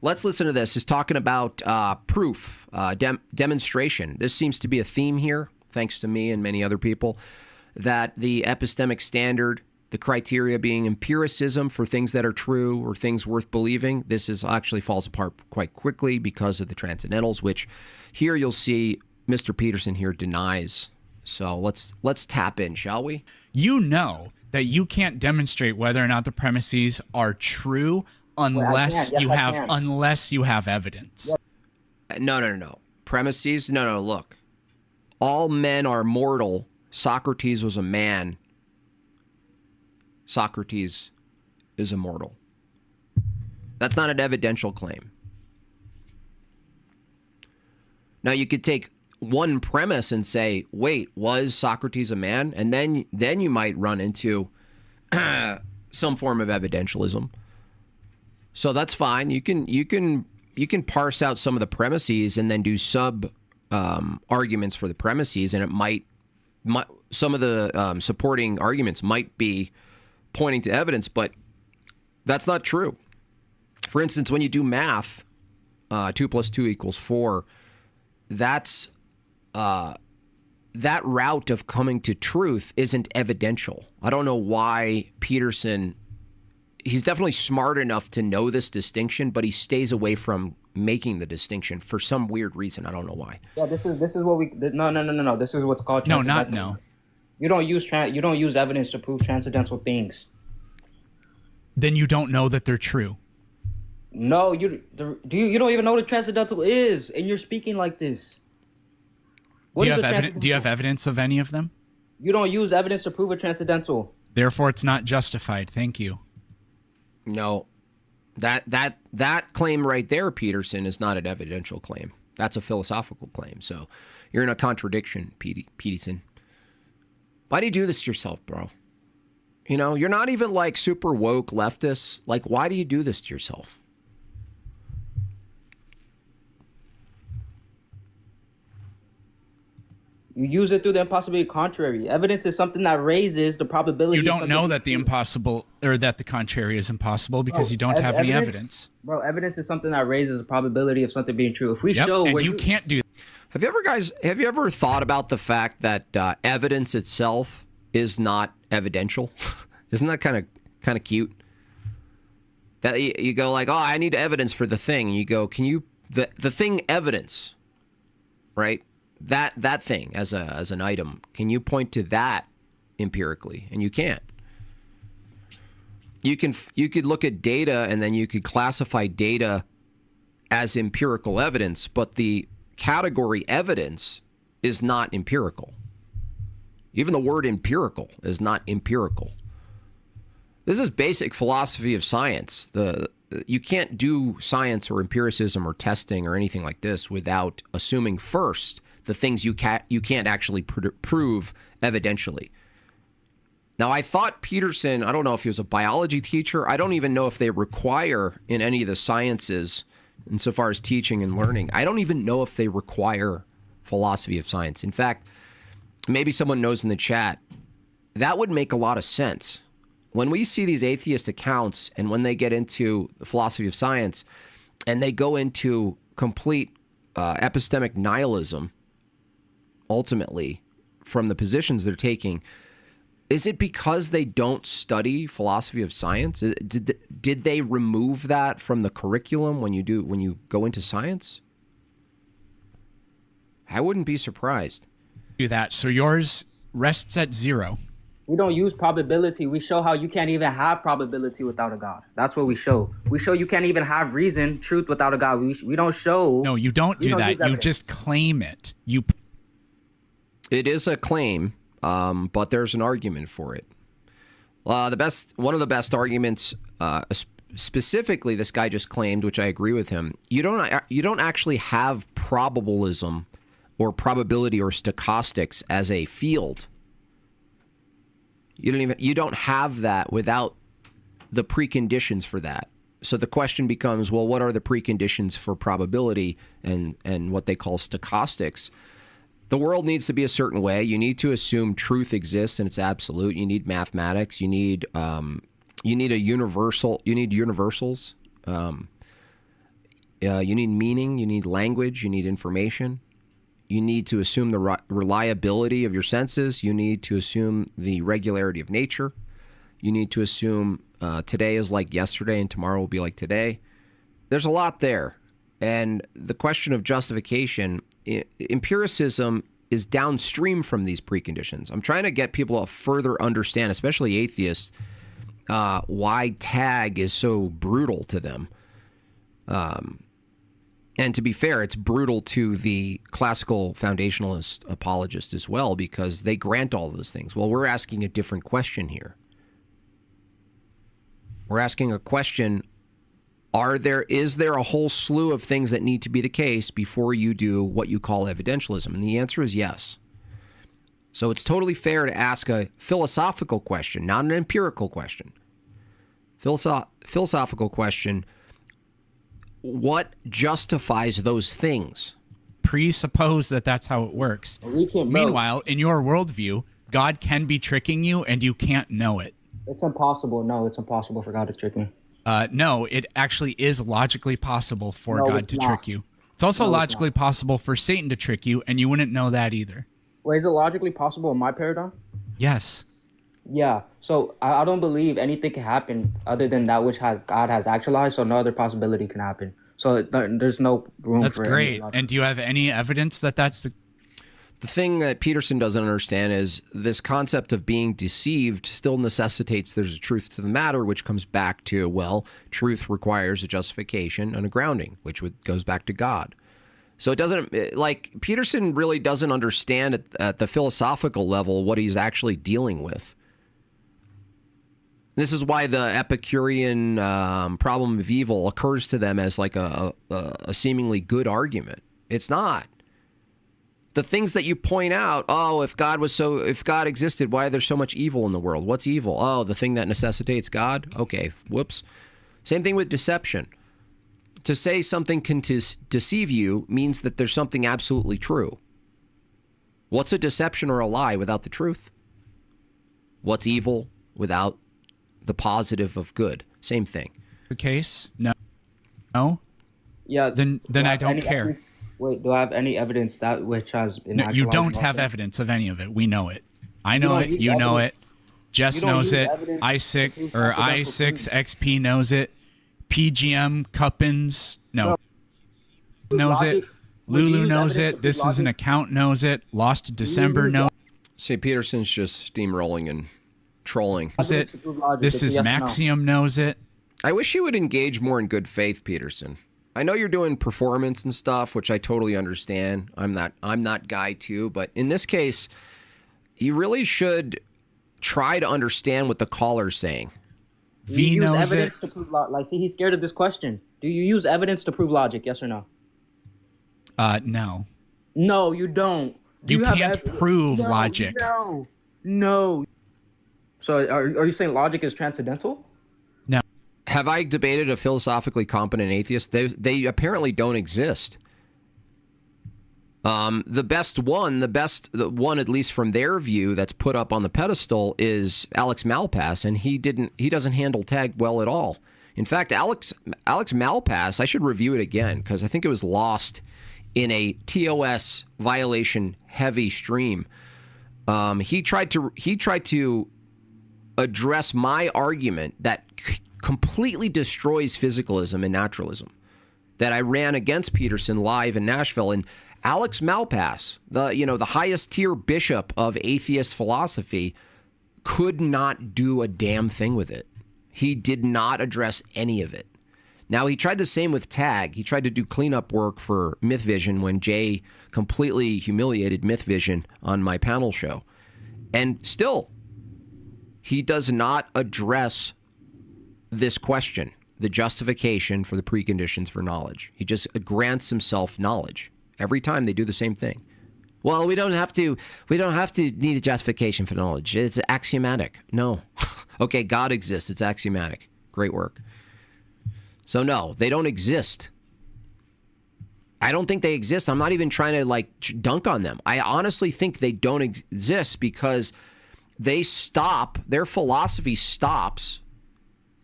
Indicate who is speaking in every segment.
Speaker 1: let's listen to this. It's talking about proof, demonstration. This seems to be a theme here, thanks to me and many other people, that the epistemic standard, the criteria being empiricism for things that are true or things worth believing, this is actually falls apart quite quickly because of the transcendentals, which here you'll see Mr. Peterson here denies. So let's tap in, shall we?
Speaker 2: You know that you can't demonstrate whether or not the premises are true unless unless you have evidence.
Speaker 1: No. Premises? No. Look, all men are mortal. Socrates was a man. Socrates is immortal. That's not an evidential claim. Now you could take one premise and say, wait, was Socrates a man? And then you might run into some form of evidentialism. So that's fine. You can parse out some of the premises and then do sub arguments for the premises, and it might some of the supporting arguments might be pointing to evidence, but that's not true. For instance, when you do math, 2 + 2 = 4, that's that route of coming to truth isn't evidential. I don't know why Peterson, he's definitely smart enough to know this distinction, but he stays away from making the distinction for some weird reason. I don't know why.
Speaker 3: Yeah, this is what we no. This is what's called transcendental.
Speaker 2: No.
Speaker 3: You don't use evidence to prove transcendental things.
Speaker 2: Then you don't know that they're true.
Speaker 3: No, you don't even know what transcendental is, and you're speaking like this.
Speaker 2: Do you have evidence of any of them?
Speaker 3: You don't use evidence to prove a transcendental.
Speaker 2: Therefore, it's not justified. Thank you.
Speaker 1: No, that claim right there, Peterson, is not an evidential claim. That's a philosophical claim. So you're in a contradiction, Peterson. Why do you do this to yourself, bro? You know, you're not even like super woke leftists. Like, why do you do this to yourself?
Speaker 3: You use it through the impossibility contrary. Evidence is something that raises the probability.
Speaker 2: You don't know that the impossible or that the contrary is impossible because you don't have any evidence.
Speaker 3: Bro, evidence is something that raises the probability of something being true. If we show,
Speaker 2: and you can't do.
Speaker 1: Have you ever thought about the fact that evidence itself is not evidential? Isn't that kind of cute? That you go like, oh, I need evidence for the thing. You go, can you the thing evidence, right? That thing as an item, can you point to that empirically? And you can't. You could look at data and then you could classify data as empirical evidence, but the category evidence is not empirical. Even the word empirical is not empirical. This is basic philosophy of science. You can't do science or empiricism or testing or anything like this without assuming first the things you can't actually prove evidentially. Now, I thought Peterson, I don't know if he was a biology teacher. I don't even know if they require in any of the sciences, insofar as teaching and learning, I don't even know if they require philosophy of science. In fact, maybe someone knows in the chat, that would make a lot of sense. When we see these atheist accounts and when they get into the philosophy of science and they go into complete epistemic nihilism, ultimately, from the positions they're taking, is it because they don't study philosophy of science? Did they remove that from the curriculum when you go into science? I wouldn't be surprised.
Speaker 2: Do that. So yours rests at 0.
Speaker 3: We don't use probability. We show how you can't even have probability without a God. That's what we show. We show you can't even have reason, truth without a God. We don't show.
Speaker 2: No, you don't do that. You just claim it.
Speaker 1: It is a claim, but there's an argument for it. One of the best arguments, specifically, this guy just claimed, which I agree with him. You don't actually have probabilism or probability or stochastics as a field. You don't have that without the preconditions for that. So the question becomes, well, what are the preconditions for probability and what they call stochastics? The world needs to be a certain way. You need to assume truth exists and it's absolute. You need mathematics. You need a universal. You need universals. You need meaning, you need language, you need information. You need to assume the reliability of your senses. You need to assume the regularity of nature. You need to assume today is like yesterday and tomorrow will be like today. There's a lot there. And the question of justification, empiricism is downstream from these preconditions. I'm trying to get people to further understand, especially atheists, why tag is so brutal to them. And to be fair, it's brutal to the classical foundationalist apologists as well, because they grant all those things. Well, we're asking a different question here. We're asking a question, is there a whole slew of things that need to be the case before you do what you call evidentialism? And the answer is yes. So it's totally fair to ask a philosophical question, not an empirical question. Philosophical question. What justifies those things?
Speaker 2: Presuppose that that's how it works. Meanwhile, in your worldview, God can be tricking you and you can't know it.
Speaker 3: It's impossible. No, it's impossible for God to trick me.
Speaker 2: No, it actually is logically possible for God to trick you. It's also logically possible for Satan to trick you, and you wouldn't know that either.
Speaker 3: Wait, is it logically possible in my paradigm?
Speaker 2: Yes.
Speaker 3: Yeah, so I don't believe anything can happen other than that which God has actualized, so no other possibility can happen. So there's no room for it.
Speaker 2: That's great. And do you have any evidence that that's the...
Speaker 1: The thing that Peterson doesn't understand is this concept of being deceived still necessitates there's a truth to the matter, which comes back to, well, truth requires a justification and a grounding, which goes back to God. So it doesn't, like, Peterson really doesn't understand at the philosophical level what he's actually dealing with. This is why the Epicurean problem of evil occurs to them as like a seemingly good argument. It's not. The things that you point out, if God existed, why there's so much evil in the world? What's evil? Oh, the thing that necessitates God? Okay, whoops. Same thing with deception. To say something can deceive you means that there's something absolutely true. What's a deception or a lie without the truth? What's evil without the positive of good? Same thing.
Speaker 2: The case? No?
Speaker 3: Yeah.
Speaker 2: Then I don't care.
Speaker 3: Wait, do I have any evidence that which has been
Speaker 2: No, you don't have evidence of any of it. We know it. I know it. You know it. Jess knows it. I6XP knows it. PGM Cuppins knows it. Lulu knows it. This is an account knows it. Lost to December knows it.
Speaker 1: See, Peterson's just steamrolling and trolling.
Speaker 2: This is Maxium knows it.
Speaker 1: I wish you would engage more in good faith, Peterson. I know you're doing performance and stuff, which I totally understand. I'm that guy too, but in this case, you really should try to understand what the caller's saying.
Speaker 2: V knows it.
Speaker 3: To prove like, see, he's scared of this question. Do you use evidence to prove logic? Yes or no?
Speaker 2: No.
Speaker 3: No, you don't.
Speaker 2: You can't prove logic.
Speaker 3: No. So are you saying logic is transcendental?
Speaker 2: No.
Speaker 1: Have I debated a philosophically competent atheist? They apparently don't exist. The one, at least from their view, that's put up on the pedestal is Alex Malpass, and he doesn't handle tag well at all. In fact, Alex Malpass, I should review it again because I think it was lost in a TOS violation heavy stream. He tried to address my argument that completely destroys physicalism and naturalism that I ran against Peterson live in Nashville. And Alex Malpass, the highest tier bishop of atheist philosophy, could not do a damn thing with it. He did not address any of it. Now, he tried the same with tag. He tried to do cleanup work for Myth Vision when Jay completely humiliated Myth Vision on my panel show. And still, he does not address this question, the justification for the preconditions for knowledge. He just grants himself knowledge. Every time they do the same thing. Well, we don't have to need a justification for knowledge. It's axiomatic. No. Okay, God exists. It's axiomatic. Great work. So no, they don't exist. I don't think they exist. I'm not even trying to dunk on them. I honestly think they don't exist because their philosophy stops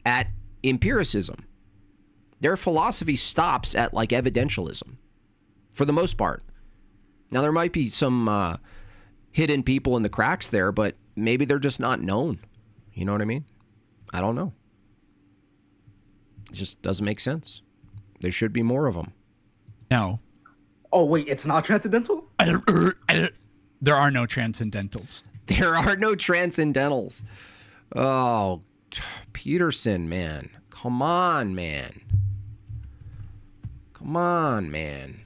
Speaker 1: at empiricism. Their philosophy stops at like evidentialism for the most part. Now, there might be some hidden people in the cracks there, but maybe they're just not known. You know what I mean? I don't know. It just doesn't make sense. There should be more of them.
Speaker 2: No.
Speaker 3: Oh, wait, it's not transcendental?
Speaker 2: There are no transcendentals.
Speaker 1: There are no transcendentals. Oh, Peterson, man. Come on, man. Come on, man.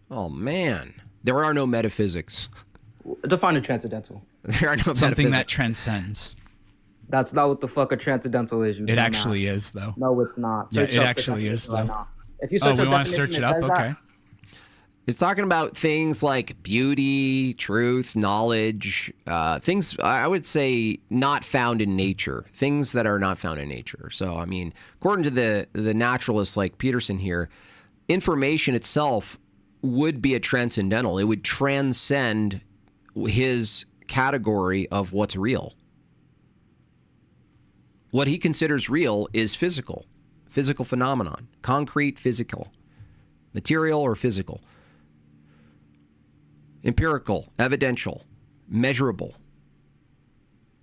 Speaker 1: Oh, man. There are no metaphysics.
Speaker 3: Define a transcendental.
Speaker 1: There are no
Speaker 2: Something
Speaker 1: metaphysics.
Speaker 2: that transcends.
Speaker 3: That's not what the fuck a transcendental is.
Speaker 2: It actually is, though.
Speaker 3: No, it's not.
Speaker 2: Yeah,
Speaker 3: Search
Speaker 2: it
Speaker 3: up the
Speaker 2: actually is,
Speaker 3: definition
Speaker 2: though.
Speaker 3: right now. If you search
Speaker 2: We
Speaker 3: up
Speaker 2: want to
Speaker 3: definition,
Speaker 2: search it up?
Speaker 3: says
Speaker 2: Okay.
Speaker 3: that.
Speaker 1: It's talking about things like beauty, truth, knowledge, things I would say not found in nature, things that are not found in nature. So, I mean, according to the naturalists like Peterson here, information itself would be a transcendental. It would transcend his category of what's real. What he considers real is physical phenomenon, concrete, physical, material or physical. Empirical, evidential, measurable.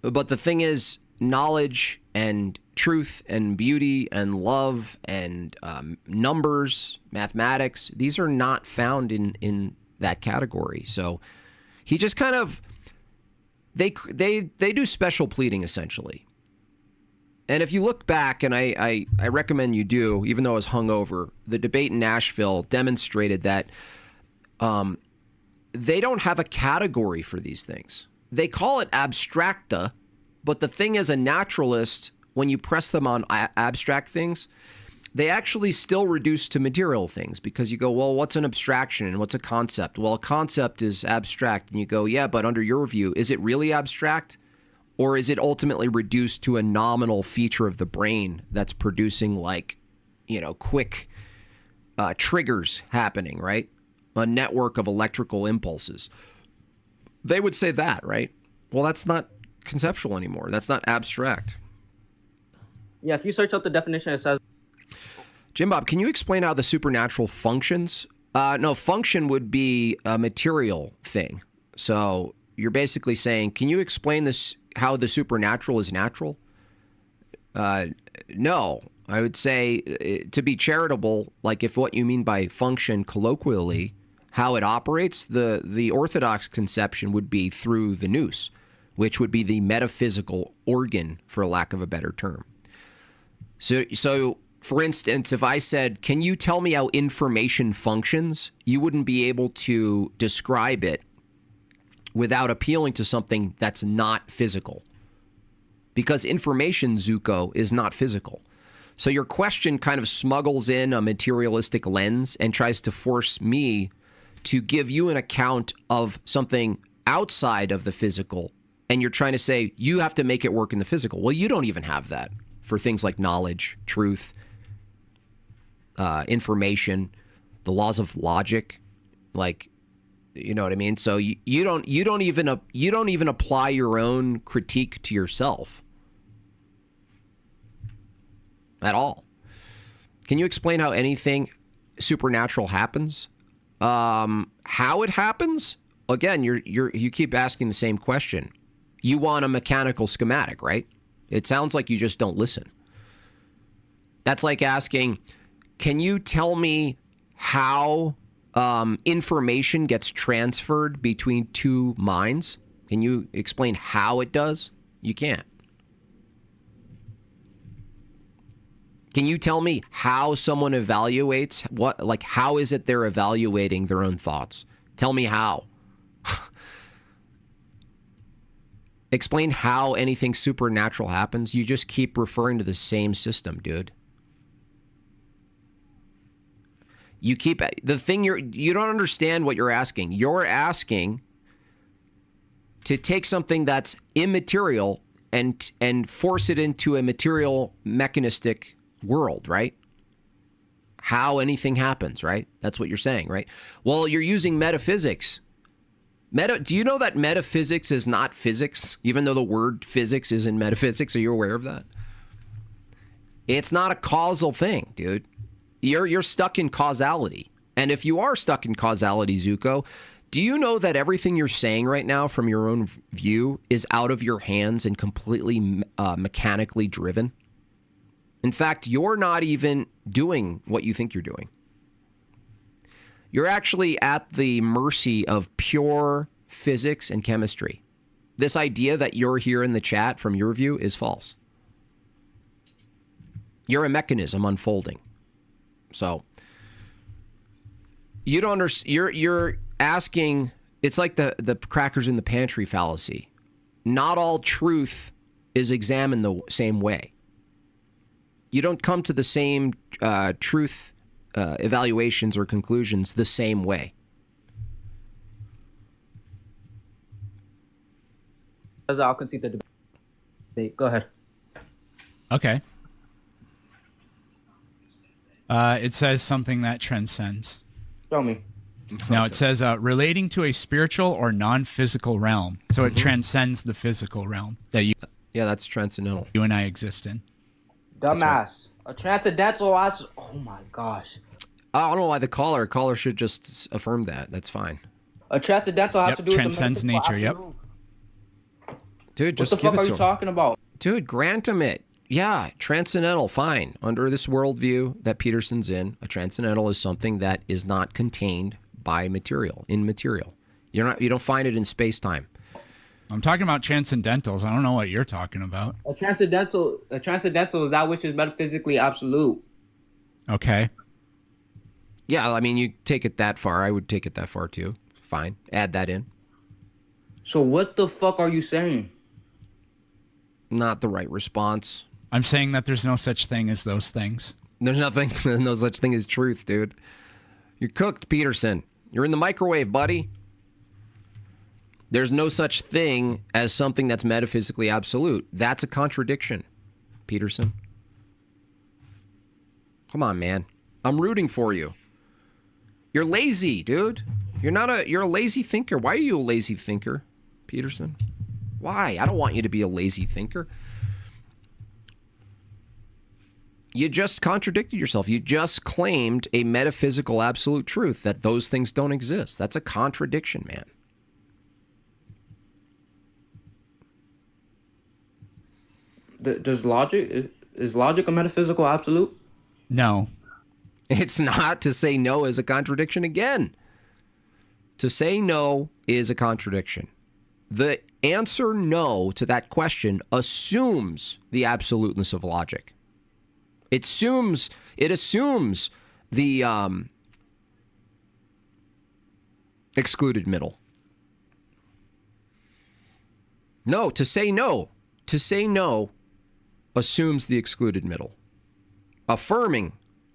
Speaker 1: But the thing is, knowledge and truth and beauty and love and numbers, mathematics, these are not found in that category. So he just kind of, they do special pleading, essentially. And if you look back, and I recommend you do, even though I was hungover, the debate in Nashville demonstrated that they don't have a category for these things. They call it abstracta, but the thing is, a naturalist, when you press them on abstract things, they actually still reduce to material things, because you go, well, what's an abstraction and what's a concept? Well, a concept is abstract. And you go, yeah, but under your view, is it really abstract? Or is it ultimately reduced to a nominal feature of the brain that's producing, like, you know, quick triggers happening, right? A network of electrical impulses. They would say that, right? Well, that's not conceptual anymore. That's not abstract.
Speaker 3: Yeah, if you search up the definition, it says...
Speaker 1: Jimbob, can you explain how the supernatural functions? No, function would be a material thing. So you're basically saying, can you explain this, how the supernatural is natural? No. I would say, to be charitable, like if what you mean by function colloquially, how it operates, the orthodox conception would be through the nous, which would be the metaphysical organ, for lack of a better term. So for instance, if I said, can you tell me how information functions? You wouldn't be able to describe it without appealing to something that's not physical. Because information, Zuko, is not physical. So your question kind of smuggles in a materialistic lens and tries to force me to give you an account of something outside of the physical. And you're trying to say, you have to make it work in the physical. Well, you don't even have that for things like knowledge, truth, information, the laws of logic, like, you know what I mean? So you don't even apply your own critique to yourself at all. Can you explain how anything supernatural happens? How it happens? Again, you keep asking the same question. You want a mechanical schematic, right? It sounds like you just don't listen. That's like asking, can you tell me how information gets transferred between two minds? Can you explain how it does? You can't. Can you tell me how someone evaluates what, like, how is it they're evaluating their own thoughts? Tell me how. Explain how anything supernatural happens. You just keep referring to the same system, dude. You keep, the thing you don't understand what you're asking. You're asking to take something that's immaterial and force it into a material mechanistic world, right? How anything happens, right? That's what you're saying, right? Well, you're using metaphysics. Do you know that metaphysics is not physics, even though the word physics is in metaphysics? Are you aware of that? It's not a causal thing, dude. You're stuck in causality. And if you are stuck in causality, Zuko, do you know that everything you're saying right now from your own view is out of your hands and completely mechanically driven? In fact, you're not even doing what you think you're doing. You're actually at the mercy of pure physics and chemistry. This idea that you're here in the chat from your view is false. You're a mechanism unfolding. So you don't understand. You're asking. It's like the crackers in the pantry fallacy. Not all truth is examined the same way. You don't come to the same truth evaluations or conclusions the same way.
Speaker 3: I'll concede the debate. Go ahead.
Speaker 2: Okay. It says something that transcends.
Speaker 3: Show me.
Speaker 2: Now it says relating to a spiritual or non-physical realm. So it transcends the physical realm that you
Speaker 1: that's transcendental.
Speaker 2: You and I exist in.
Speaker 3: Dumbass. Right. A transcendental. Oh my gosh.
Speaker 1: I don't know why the caller should just affirm that. That's fine.
Speaker 3: A transcendental has to do with
Speaker 2: transcends
Speaker 3: the
Speaker 2: nature. Yep.
Speaker 1: Dude, just
Speaker 3: what the fuck are you talking about?
Speaker 1: Dude, grant him it. Yeah, transcendental, fine. Under this worldview that Peterson's in, a transcendental is something that is not contained by material, immaterial. You don't find it in space-time.
Speaker 2: I'm talking about transcendentals. I don't know what you're talking about.
Speaker 3: A transcendental is that which is metaphysically absolute.
Speaker 2: Okay.
Speaker 1: Yeah, I mean, you take it that far. I would take it that far too. Fine. Add that in.
Speaker 2: So
Speaker 3: what the fuck are you saying?
Speaker 1: Not the right response.
Speaker 2: I'm saying that there's no such thing as those things.
Speaker 1: There's no such thing as truth, dude. You're cooked, Peterson. You're in the microwave, buddy. There's no such thing as something that's metaphysically absolute. That's a contradiction, Peterson. Come on, man. I'm rooting for you. You're lazy, dude. You're a lazy thinker. Why are you a lazy thinker, Peterson? Why? I don't want you to be a lazy thinker. You just contradicted yourself. You just claimed a metaphysical absolute truth that those things don't exist. That's a contradiction, man.
Speaker 3: Is logic a metaphysical absolute?
Speaker 2: No.
Speaker 1: It's not. To say no is a contradiction again. To say no is a contradiction. The answer no to that question assumes the absoluteness of logic. It assumes the excluded middle. No, to say no assumes the excluded middle.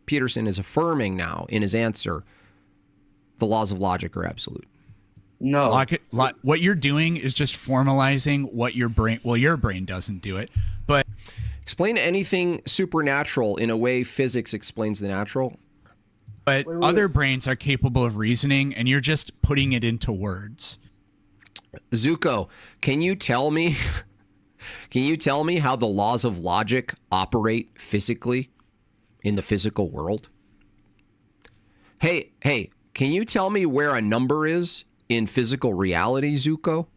Speaker 1: Peterson is affirming now in his answer, the laws of logic are absolute.
Speaker 3: No.
Speaker 2: What you're doing is just formalizing what your brain, well, your brain doesn't do it, but...
Speaker 1: Explain anything supernatural in a way physics explains the natural.
Speaker 2: But other brains are capable of reasoning, and you're just putting it into words.
Speaker 1: Zuko, can you tell me how the laws of logic operate physically in the physical world? Hey, can you tell me where a number is in physical reality, Zuko?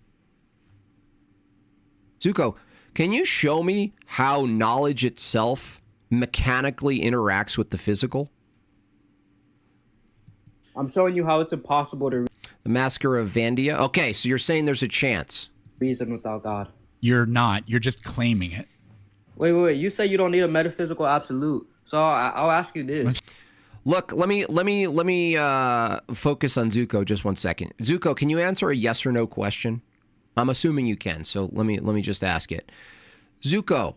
Speaker 1: Zuko, can you show me how knowledge itself mechanically interacts with the physical?
Speaker 3: I'm showing you how it's impossible to
Speaker 1: The Massacre of Vandia? Okay, so you're saying there's a chance.
Speaker 3: Reason without God.
Speaker 2: You're not. You're just claiming it.
Speaker 3: Wait. You say you don't need a metaphysical absolute. So I'll ask you this.
Speaker 1: Look, let me focus on Zuko just 1 second. Zuko, can you answer a yes or no question? I'm assuming you can, so let me just ask it. Zuko,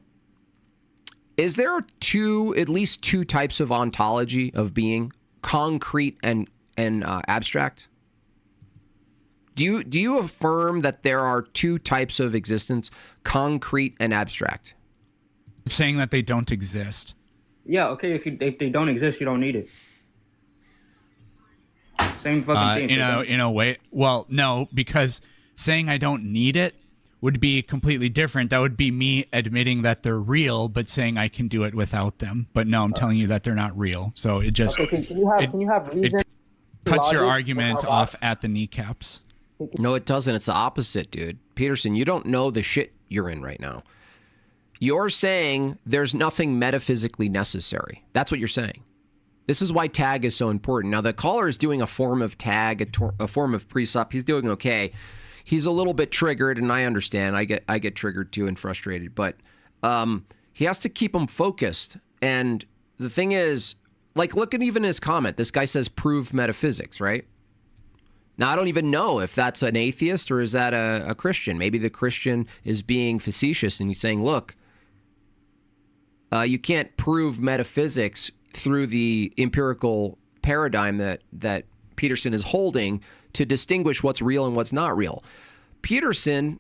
Speaker 1: is there at least two types of ontology of being, concrete and abstract? Do you affirm that there are two types of existence, concrete and abstract?
Speaker 2: I'm saying that they don't exist.
Speaker 3: Yeah, okay, if they don't exist, you don't need it. Same fucking thing.
Speaker 2: In a way. Well, no, because saying I don't need it would be completely different. That would be me admitting that they're real, but saying I can do it without them. But no, I'm telling you that they're not real. So it just
Speaker 3: can you have reason?
Speaker 2: It cuts your argument off at the kneecaps.
Speaker 1: No, it doesn't. It's the opposite, dude. Peterson, you don't know the shit you're in right now. You're saying there's nothing metaphysically necessary. That's what you're saying. This is why tag is so important. Now, the caller is doing a form of tag, a form of presup. He's doing okay. He's a little bit triggered, and I understand. I get triggered too and frustrated, but he has to keep them focused. And the thing is, like, look at even his comment. This guy says prove metaphysics, right? Now, I don't even know if that's an atheist or is that a Christian. Maybe the Christian is being facetious and he's saying, look, you can't prove metaphysics through the empirical paradigm that Peterson is holding to distinguish what's real and what's not real. Peterson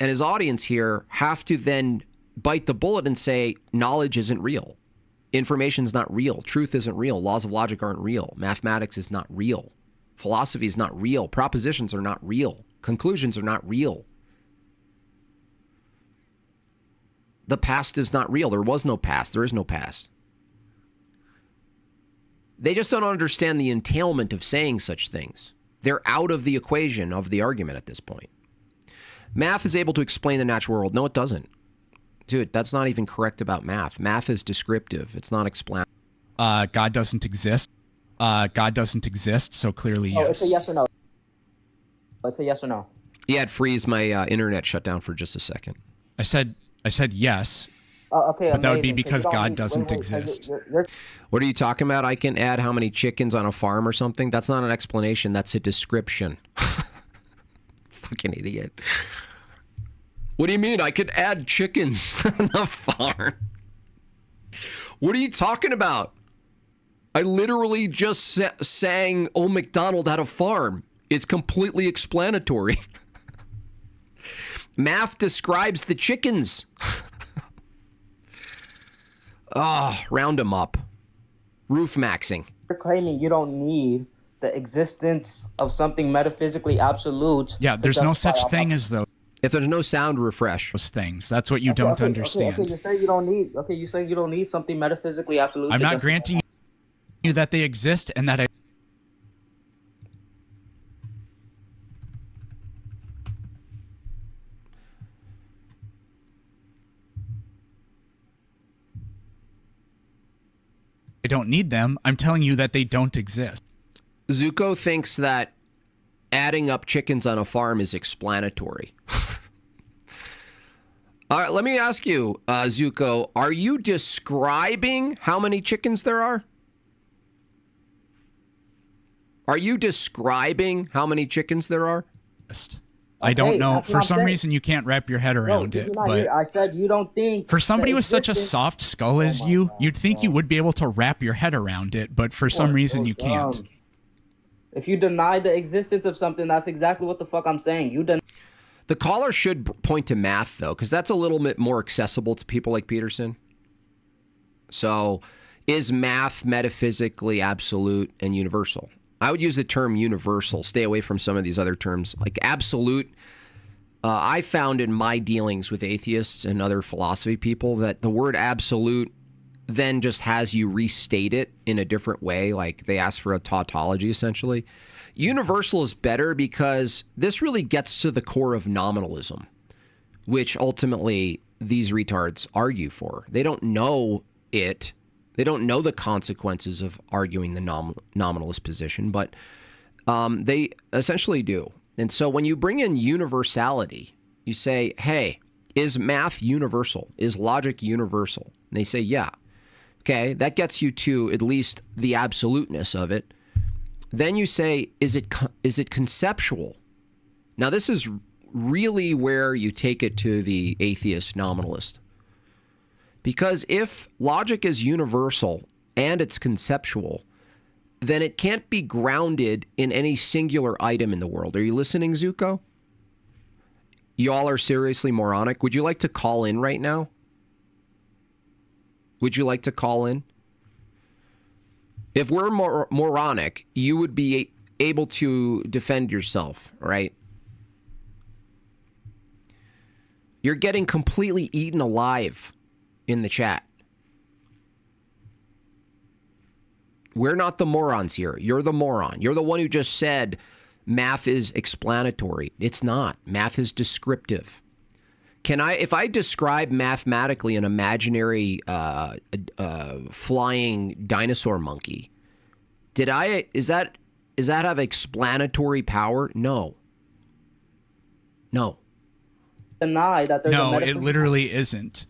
Speaker 1: and his audience here have to then bite the bullet and say knowledge isn't real. Information's not real. Truth isn't real. Laws of logic aren't real. Mathematics is not real. Philosophy is not real. Propositions are not real. Conclusions are not real. The past is not real. There was no past. There is no past. They just don't understand the entailment of saying such things. They're out of the equation of the argument at this point. Math is able to explain the natural world. No, it doesn't. Dude, that's not even correct about math. Math is descriptive. It's not explanatory.
Speaker 2: God doesn't exist. God doesn't exist, so clearly yes.
Speaker 3: It's a yes or no. It's a yes or no.
Speaker 1: Yeah, it freezed my internet shut down for just a second.
Speaker 2: I said yes.
Speaker 3: Okay,
Speaker 2: but that would be because God doesn't exist.
Speaker 1: What are you talking about? I can add how many chickens on a farm or something? That's not an explanation. That's a description. Fucking idiot. What do you mean? I could add chickens on a farm? What are you talking about? I literally just sang "Oh MacDonald Had a Farm." It's completely explanatory. Math describes the chickens. Round them up. Roof maxing.
Speaker 3: You're claiming you don't need the existence of something metaphysically absolute.
Speaker 2: Yeah, there's no such thing as those.
Speaker 1: If there's no sound, refresh.
Speaker 2: Those things. That's what you don't understand.
Speaker 3: Okay, you say you don't need. Okay, you say you don't need something metaphysically absolute.
Speaker 2: I'm not granting you that they exist and that I don't need them. I'm telling you that they don't exist.
Speaker 1: Zuko thinks that adding up chickens on a farm is explanatory. All right, let me ask you, Zuko, are you describing how many chickens there are? Are you describing how many chickens there are?
Speaker 2: I don't know. For some reason, you can't wrap your head around it. But
Speaker 3: I said you don't think.
Speaker 2: For somebody with such a soft skull as you, you'd think you would be able to wrap your head around it, but for some reason you can't.
Speaker 3: If you deny the existence of something, that's exactly what the fuck I'm saying.
Speaker 1: The caller should point to math, though, because that's a little bit more accessible to people like Peterson. So, is math metaphysically absolute and universal? I would use the term universal. Stay away from some of these other terms. Like absolute, I found in my dealings with atheists and other philosophy people that the word absolute then just has you restate it in a different way. Like they ask for a tautology, essentially. Universal is better because this really gets to the core of nominalism, which ultimately these retards argue for. They don't know it. They don't know the consequences of arguing the nominalist position, but they essentially do. And so when you bring in universality, you say, hey, is math universal? Is logic universal? And they say, yeah. Okay, that gets you to at least the absoluteness of it. Then you say, is it conceptual? Now, this is really where you take it to the atheist nominalist. Because if logic is universal and it's conceptual, then it can't be grounded in any singular item in the world. Are you listening, Zuko? Y'all are seriously moronic. Would you like to call in right now? Would you like to call in? If we're moronic, you would be able to defend yourself, right? You're getting completely eaten alive in the chat. We're not the morons here. You're the moron. You're the one who just said math is explanatory. It's not. Math is descriptive. If I describe mathematically an imaginary flying dinosaur monkey, is that have explanatory power? No.
Speaker 3: Deny that there's
Speaker 2: no, it literally isn't.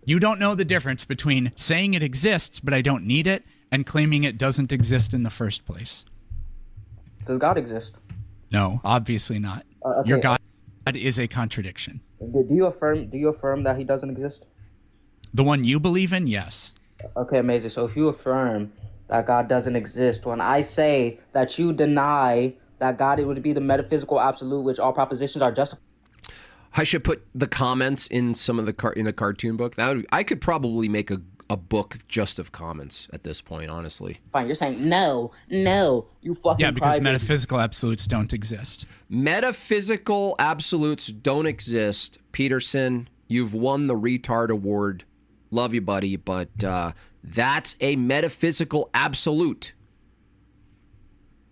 Speaker 2: You don't know the difference between saying it exists, but I don't need it, and claiming it doesn't exist in the first place.
Speaker 3: Does God exist?
Speaker 2: No, obviously not.
Speaker 3: Okay.
Speaker 2: Your God is a contradiction.
Speaker 3: Do you affirm that he doesn't exist?
Speaker 2: The one you believe in, yes.
Speaker 3: Okay, amazing. So if you affirm that God doesn't exist, when I say that you deny that God, it would be the metaphysical absolute, which all propositions are justified.
Speaker 1: I should put the comments in some of the in the cartoon book. I could probably make a book just of comments at this point, honestly.
Speaker 3: Fine, you're saying no, you fucking
Speaker 2: yeah, because
Speaker 3: crybaby.
Speaker 2: metaphysical absolutes don't exist.
Speaker 1: Metaphysical absolutes don't exist. Peterson, you've won the retard award. Love you, buddy, but that's a metaphysical absolute.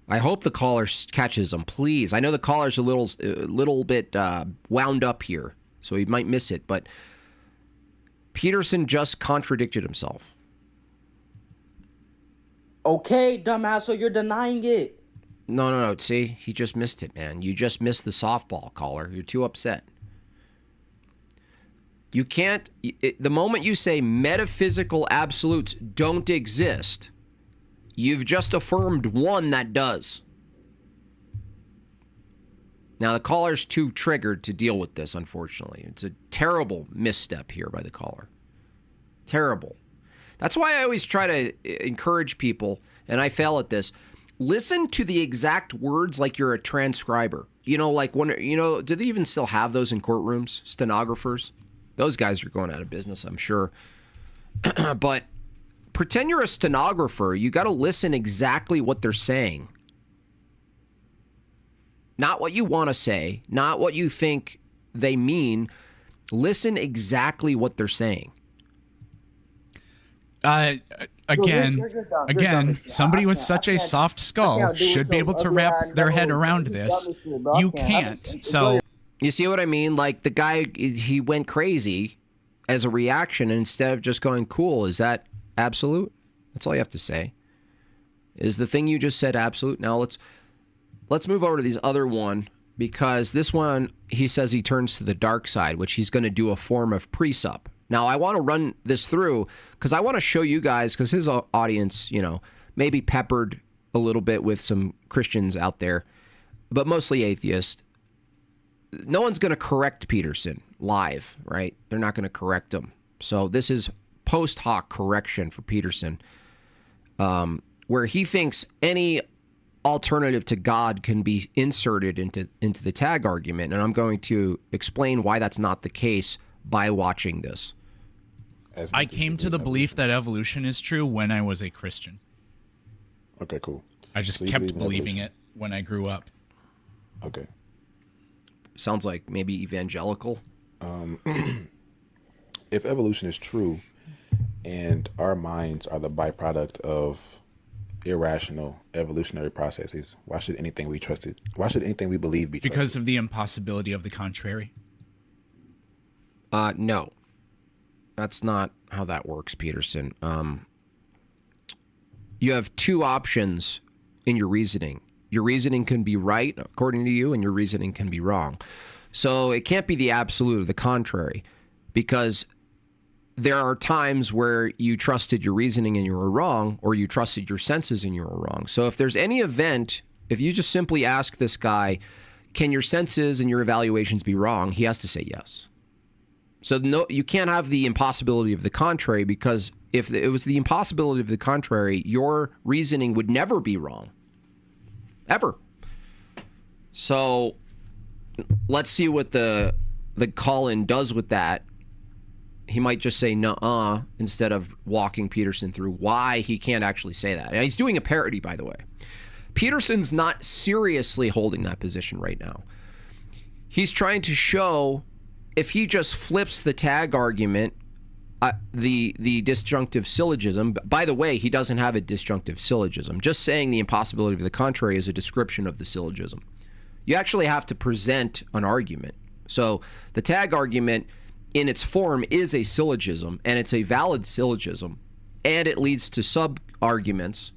Speaker 1: I hope the caller catches them, please. I know the caller's a little bit wound up here, so he might miss it, but Peterson just contradicted himself.
Speaker 3: Okay, dumbass, so you're denying it.
Speaker 1: No. See, he just missed it, man. You just missed the softball, caller. You're too upset. You can't... the moment you say metaphysical absolutes don't exist, you've just affirmed one that does. Now, the caller's too triggered to deal with this, unfortunately. It's a terrible misstep here by the caller. Terrible. That's why I always try to encourage people, and I fail at this. Listen to the exact words like you're a transcriber. You know, like when, do they even still have those in courtrooms? Stenographers? Those guys are going out of business, I'm sure. But pretend you're a stenographer. You got to listen exactly what they're saying. Not what you want to say, not what you think they mean. Listen exactly what they're saying.
Speaker 2: Again, somebody with such a soft skull should be able to wrap their head around this. You can't. So
Speaker 1: you see what I mean? Like the guy, he went crazy as a reaction, and instead of just going, cool, is that absolute? That's all you have to say. Is the thing you just said absolute? Now let's move over to this other one, because this one, he says he turns to the dark side, which he's going to do a form of presup. Now, I want to run this through because I want to show you guys, because his audience, maybe peppered a little bit with some Christians out there, but mostly atheist. No one's going to correct Peterson live, right? They're not going to correct him. So this is post hoc correction for Peterson, where he thinks any alternative to God can be inserted into the tag argument, and I'm going to explain why that's not the case by watching this.
Speaker 2: I came to the belief that evolution is true when I was a Christian.
Speaker 4: Okay, cool.
Speaker 2: I just kept believing it when I grew up.
Speaker 4: Okay.
Speaker 1: Sounds like maybe evangelical.
Speaker 4: If evolution is true and our minds are the byproduct of irrational evolutionary processes, why should anything we believe be trusted?
Speaker 2: Because of the impossibility of the contrary.
Speaker 1: No. That's not how that works, Peterson. You have two options in your reasoning. Your reasoning can be right, according to you, and your reasoning can be wrong. So it can't be the absolute or the contrary, because there are times where you trusted your reasoning and you were wrong, or you trusted your senses and you were wrong. So if there's any event, if you just simply ask this guy, can your senses and your evaluations be wrong? He has to say yes. So no, you can't have the impossibility of the contrary, because if it was the impossibility of the contrary, your reasoning would never be wrong. Ever. So let's see what the call-in does with that. He might just say nuh-uh instead of walking Peterson through why he can't actually say that. And he's doing a parody, by the way. Peterson's not seriously holding that position right now. He's trying to show if he just flips the tag argument, the disjunctive syllogism. By the way, he doesn't have a disjunctive syllogism. Just saying the impossibility of the contrary is a description of the syllogism. You actually have to present an argument. So the tag argument in its form is a syllogism, and it's a valid syllogism, and it leads to sub-arguments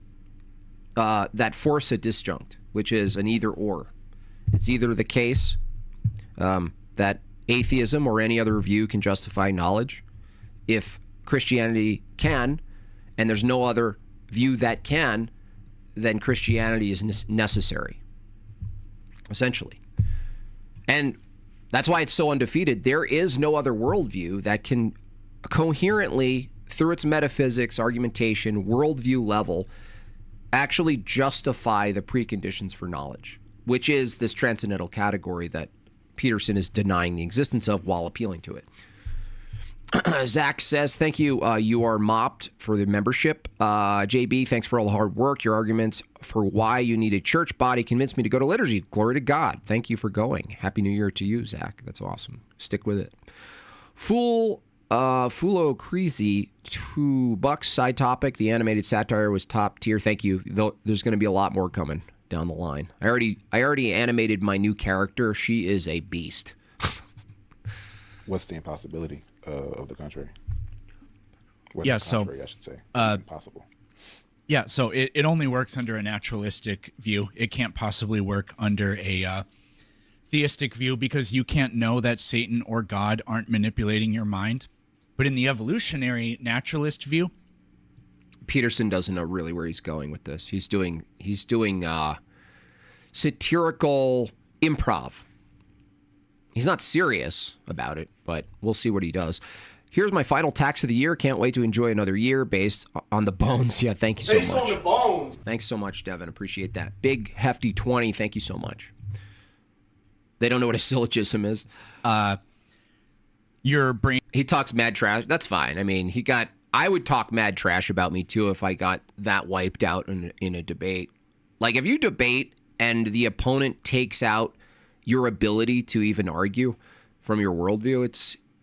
Speaker 1: that force a disjunct, which is an either-or. It's either the case that atheism or any other view can justify knowledge. If Christianity can, and there's no other view that can, then Christianity is necessary, essentially. And that's why it's so undefeated. There is no other worldview that can coherently, through its metaphysics, argumentation, worldview level, actually justify the preconditions for knowledge, which is this transcendental category that Peterson is denying the existence of while appealing to it. Zach says, thank you. You are mopped for the membership. JB, thanks for all the hard work. Your arguments for why you need a church body convinced me to go to liturgy. Glory to God. Thank you for going. Happy New Year to you, Zach. That's awesome. Stick with it. Fulo Creasy, $2. Side topic. The animated satire was top tier. Thank you. Though there's going to be a lot more coming down the line. I already animated my new character. She is a beast.
Speaker 4: What's the impossibility of the contrary?
Speaker 2: Yeah,
Speaker 4: the contrary, I should say. Impossible.
Speaker 2: Yeah, so it only works under a naturalistic view. It can't possibly work under a theistic view because you can't know that Satan or God aren't manipulating your mind. But in the evolutionary naturalist view,
Speaker 1: Peterson doesn't know really where he's going with this. He's doing satirical improv. He's not serious about it, but we'll see what he does. Here's my final tax of the year. Can't wait to enjoy another year based on the bones. Yeah, thank you so much. Based on the bones. Thanks so much, Devin. Appreciate that. Big, hefty 20. Thank you so much. They don't know what a syllogism is.
Speaker 2: Your brain.
Speaker 1: He talks mad trash. That's fine. I mean, I would talk mad trash about me too if I got that wiped out in a debate. Like if you debate and the opponent takes out your ability to even argue from your worldview,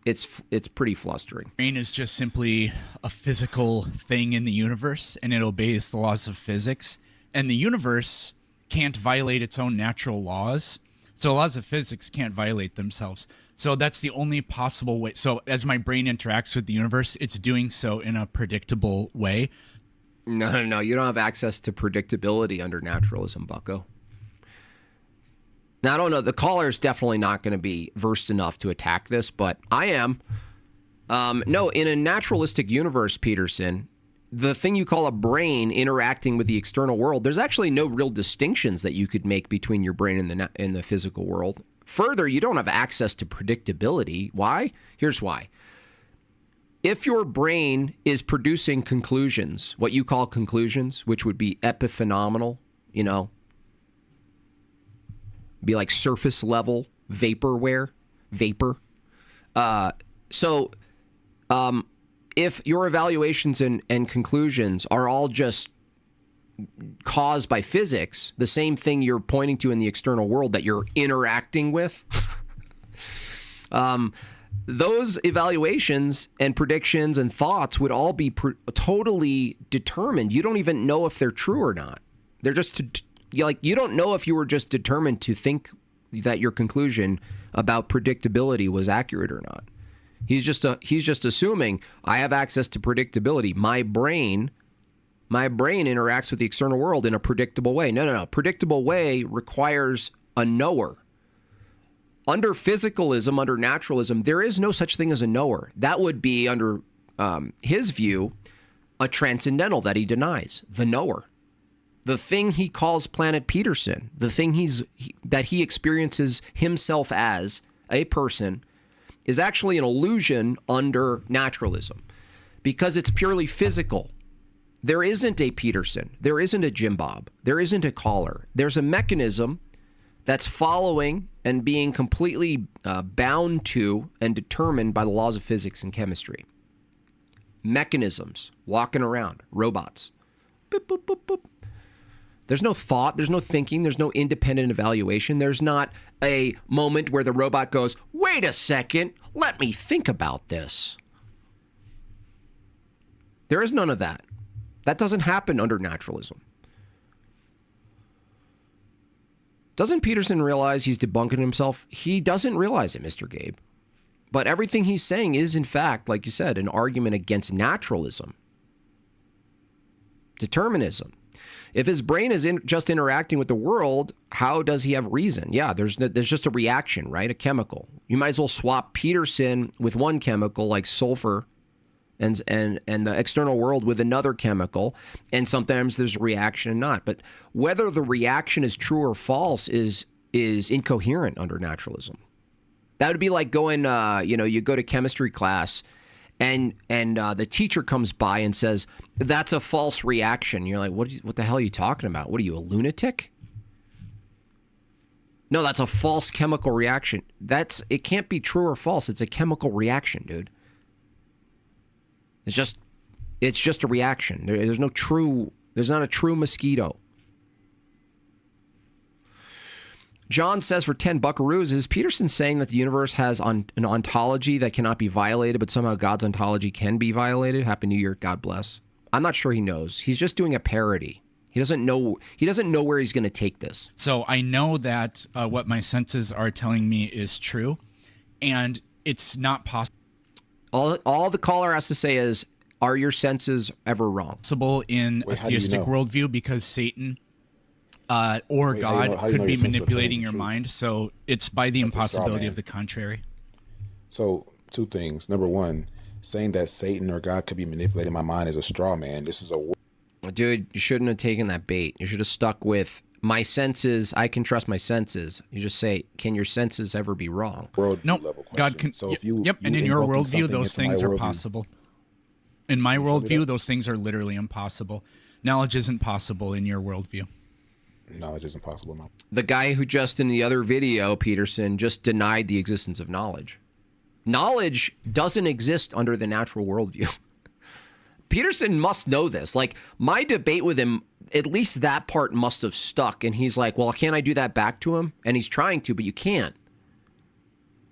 Speaker 1: it's pretty flustering.
Speaker 2: Brain is just simply a physical thing in the universe, and it obeys the laws of physics. And the universe can't violate its own natural laws, so laws of physics can't violate themselves. So that's the only possible way. So as my brain interacts with the universe, it's doing so in a predictable way.
Speaker 1: No. You don't have access to predictability under naturalism, bucko. Now, I don't know. The caller is definitely not going to be versed enough to attack this, but I am. No, in a naturalistic universe, Peterson, the thing you call a brain interacting with the external world, there's actually no real distinctions that you could make between your brain and the physical world. Further, you don't have access to predictability. Why? Here's why. If your brain is producing conclusions, what you call conclusions, which would be epiphenomenal, be like surface level vapor. If your evaluations and conclusions are all just caused by physics, the same thing you're pointing to in the external world that you're interacting with, those evaluations and predictions and thoughts would all be totally determined. You don't even know if they're true or not. They're just you don't know if you were just determined to think that your conclusion about predictability was accurate or not. He's just assuming I have access to predictability. My brain interacts with the external world in a predictable way. No. Predictable way requires a knower. Under physicalism, under naturalism, there is no such thing as a knower. That would be, under his view, a transcendental that he denies, the knower. The thing he calls Planet Peterson, the thing that he experiences himself as a person, is actually an illusion under naturalism because it's purely physical. There isn't a Peterson. There isn't a Jimbob. There isn't a caller. There's a mechanism that's following and being completely bound to and determined by the laws of physics and chemistry. Mechanisms walking around, robots. Boop, boop, boop, boop. There's no thought, there's no thinking, there's no independent evaluation. There's not a moment where the robot goes, wait a second, let me think about this. There is none of that. That doesn't happen under naturalism. Doesn't Peterson realize he's debunking himself? He doesn't realize it, Mr. Gabe. But everything he's saying is, in fact, like you said, an argument against naturalism. Determinism. If his brain is just interacting with the world, how does he have reason? Yeah, there's just a reaction, right? A chemical. You might as well swap Peterson with one chemical like sulfur and the external world with another chemical, and sometimes there's a reaction and not. But whether the reaction is true or false is incoherent under naturalism. That would be like going, you go to chemistry class and the teacher comes by and says, that's a false reaction. You're like, what the hell are you talking about? What are you, a lunatic? No, that's a false chemical reaction. It can't be true or false. It's a chemical reaction, dude. It's just a reaction. There's not a true mosquito. John says for 10 buckaroos, is Peterson saying that the universe has an ontology that cannot be violated, but somehow God's ontology can be violated? Happy New Year. God bless. I'm not sure he knows. He's just doing a parody. He doesn't know where he's going to take this.
Speaker 2: So I know that what my senses are telling me is true, and it's not possible.
Speaker 1: All the caller has to say is, are your senses ever wrong?
Speaker 2: Possible in a theistic worldview because Satan or God could be manipulating your mind. So it's by the impossibility of the contrary.
Speaker 4: So 2 things. Number 1, saying that Satan or God could be manipulating my mind is a straw man. This is a...
Speaker 1: Dude, you shouldn't have taken that bait. You should have stuck with my senses. I can trust my senses. You just say, can your senses ever be wrong?
Speaker 2: No, God can. So if and in your worldview, those things are possible. In my worldview, those things are literally impossible. Knowledge isn't possible in your worldview.
Speaker 4: Knowledge isn't possible. No.
Speaker 1: The guy who just in the other video, Peterson, just denied the existence of knowledge. Knowledge doesn't exist under the natural worldview. Peterson must know this. Like, my debate with him, at least that part must have stuck. And he's like, well, can't I do that back to him? And he's trying to, but you can't.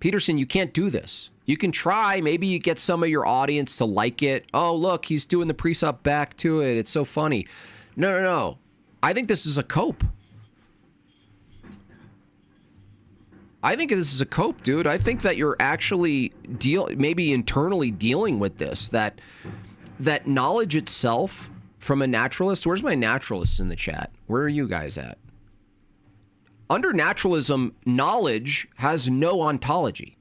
Speaker 1: Peterson, you can't do this. You can try. Maybe you get some of your audience to like it. Oh, look, he's doing the precept back to it. It's so funny. No. I think this is a cope. I think this is a cope, dude. I think that you're actually maybe internally dealing with this, that knowledge itself from a naturalist. Where's my naturalists in the chat? Where are you guys at? Under naturalism, knowledge has no ontology.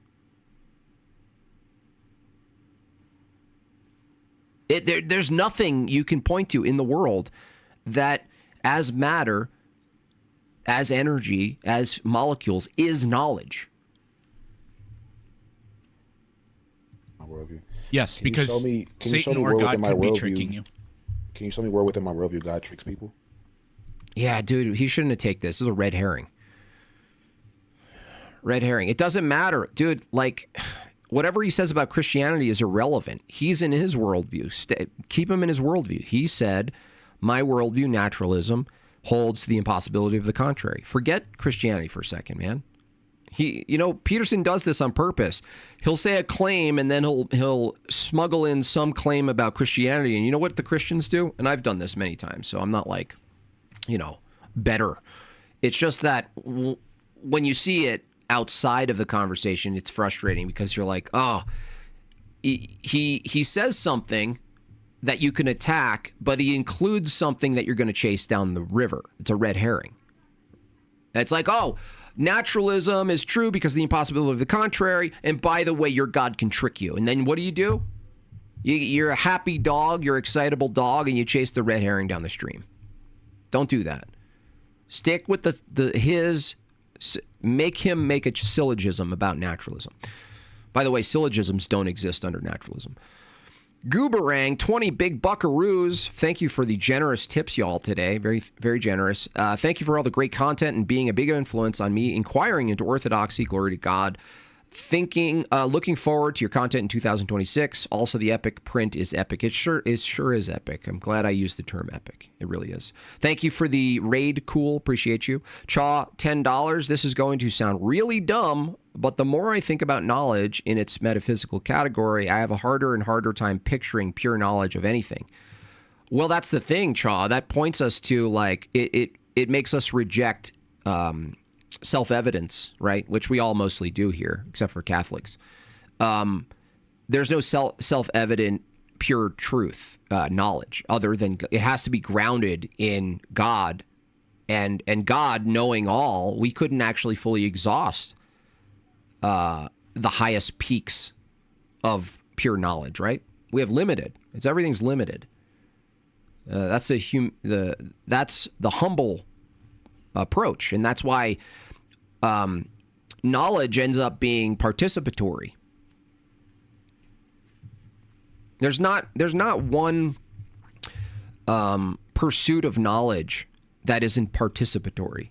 Speaker 1: There's nothing you can point to in the world that, as matter, as energy, as molecules, is knowledge.
Speaker 4: My worldview.
Speaker 2: Yes, because Satan or God could be tricking you.
Speaker 4: Can you show me where within my worldview God tricks people?
Speaker 1: Yeah, dude, he shouldn't have taken this. This is a red herring. Red herring. It doesn't matter, dude. Like, whatever he says about Christianity is irrelevant. He's in his worldview. Keep him in his worldview. He said, my worldview, naturalism, holds the impossibility of the contrary. Forget Christianity for a second, man. Peterson does this on purpose. He'll say a claim and then he'll smuggle in some claim about Christianity. And you know what the Christians do? And I've done this many times, so I'm not like, better. It's just that when you see it outside of the conversation, it's frustrating because you're like, oh, he says something that you can attack, but he includes something that you're going to chase down the river. It's a red herring. It's like, oh, naturalism is true because of the impossibility of the contrary. And by the way, your God can trick you. And then what do? You're a happy dog, you're an excitable dog, and you chase the red herring down the stream. Don't do that. Stick with make him make a syllogism about naturalism. By the way, syllogisms don't exist under naturalism. Gooberang, 20 big buckaroos. Thank you for the generous tips, y'all, today. Very, very generous. Thank you for all the great content and being a big influence on me inquiring into orthodoxy. Glory to God. Looking forward to your content in 2026. Also, the epic print is epic. It sure is epic. I'm glad I used the term epic. It really is. Thank you for the raid. Cool. Appreciate you. Chaw, $10. This is going to sound really dumb, but the more I think about knowledge in its metaphysical category, I have a harder and harder time picturing pure knowledge of anything. Well, that's the thing, Chaw. That points us to, like, it makes us reject self-evidence, right? Which we all mostly do here, except for Catholics. There's no self-evident pure truth, knowledge, other than it has to be grounded in God, and God knowing all. We couldn't actually fully exhaust the highest peaks of pure knowledge, right? We have limited. Everything's limited. That's that's the humble approach, and that's why knowledge ends up being participatory. There's not one pursuit of knowledge that isn't participatory,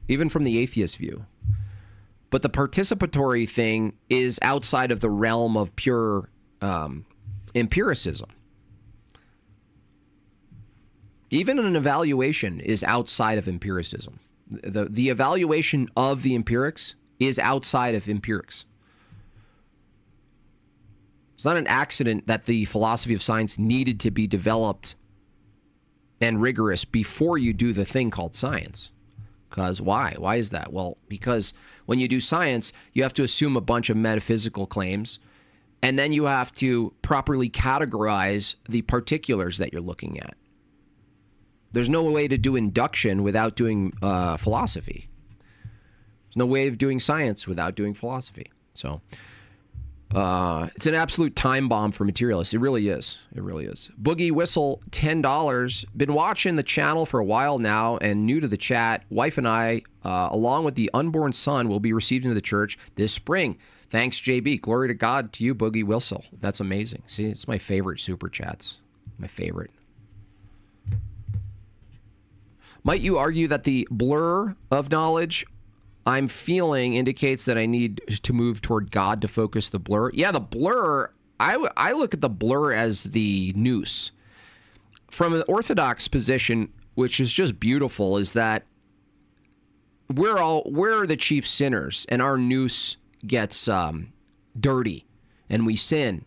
Speaker 1: even from the atheist view. But the participatory thing is outside of the realm of pure empiricism. Even an evaluation is outside of empiricism. The evaluation of the empirics is outside of empirics. It's not an accident that the philosophy of science needed to be developed and rigorous before you do the thing called science. Because why? Why is that? Well, because when you do science, you have to assume a bunch of metaphysical claims, and then you have to properly categorize the particulars that you're looking at. There's no way to do induction without doing philosophy. There's no way of doing science without doing philosophy. So it's an absolute time bomb for materialists. It really is. It really is. Boogie Whistle, $10. Been watching the channel for a while now and new to the chat. Wife and I, along with the unborn son, will be received into the church this spring. Thanks, JB. Glory to God to you, Boogie Whistle. That's amazing. See, it's my favorite super chats. My favorite. Might you argue that the blur of knowledge I'm feeling indicates that I need to move toward God to focus the blur? Yeah, the blur, I look at the blur as the noose. From an Orthodox position, which is just beautiful, is that we're the chief sinners, and our noose gets dirty, and we sin,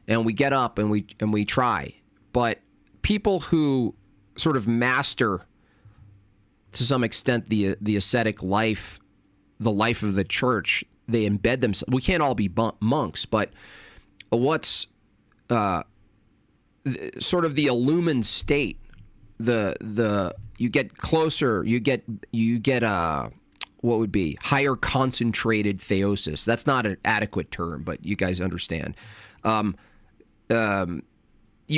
Speaker 1: and we get up and we try. But people who sort of master, to some extent, the ascetic life, the life of the church, they embed themselves. We can't all be monks, but what's sort of the illumined state, the you get closer, you get what would be higher concentrated theosis. That's not an adequate term, but you guys understand. You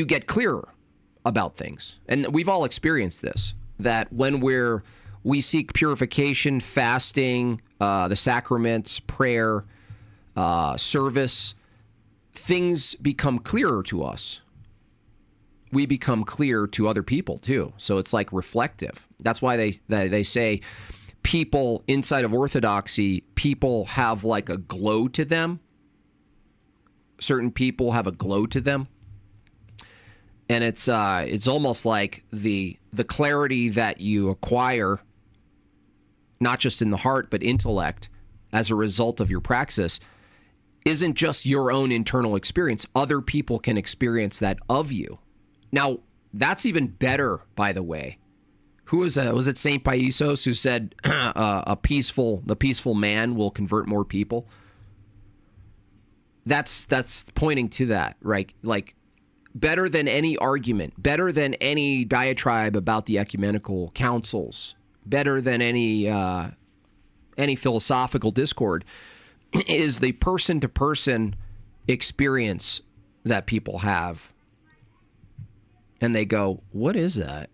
Speaker 1: get clearer about things, and we've all experienced this. That when we seek purification, fasting, the sacraments, prayer, service, things become clearer to us. We become clear to other people too. So it's like reflective. That's why they say people inside of Orthodoxy, people have like a glow to them. Certain people have a glow to them. And it's almost like the clarity that you acquire, not just in the heart, but intellect, as a result of your praxis, isn't just your own internal experience. Other people can experience that of you. Now, that's even better, by the way. Who was that? Was it St. Paisos who said the peaceful man will convert more people? That's pointing to that, right? Like, better than any argument, better than any diatribe about the ecumenical councils, better than any philosophical discord, is the person-to-person experience that people have. And they go, what is that?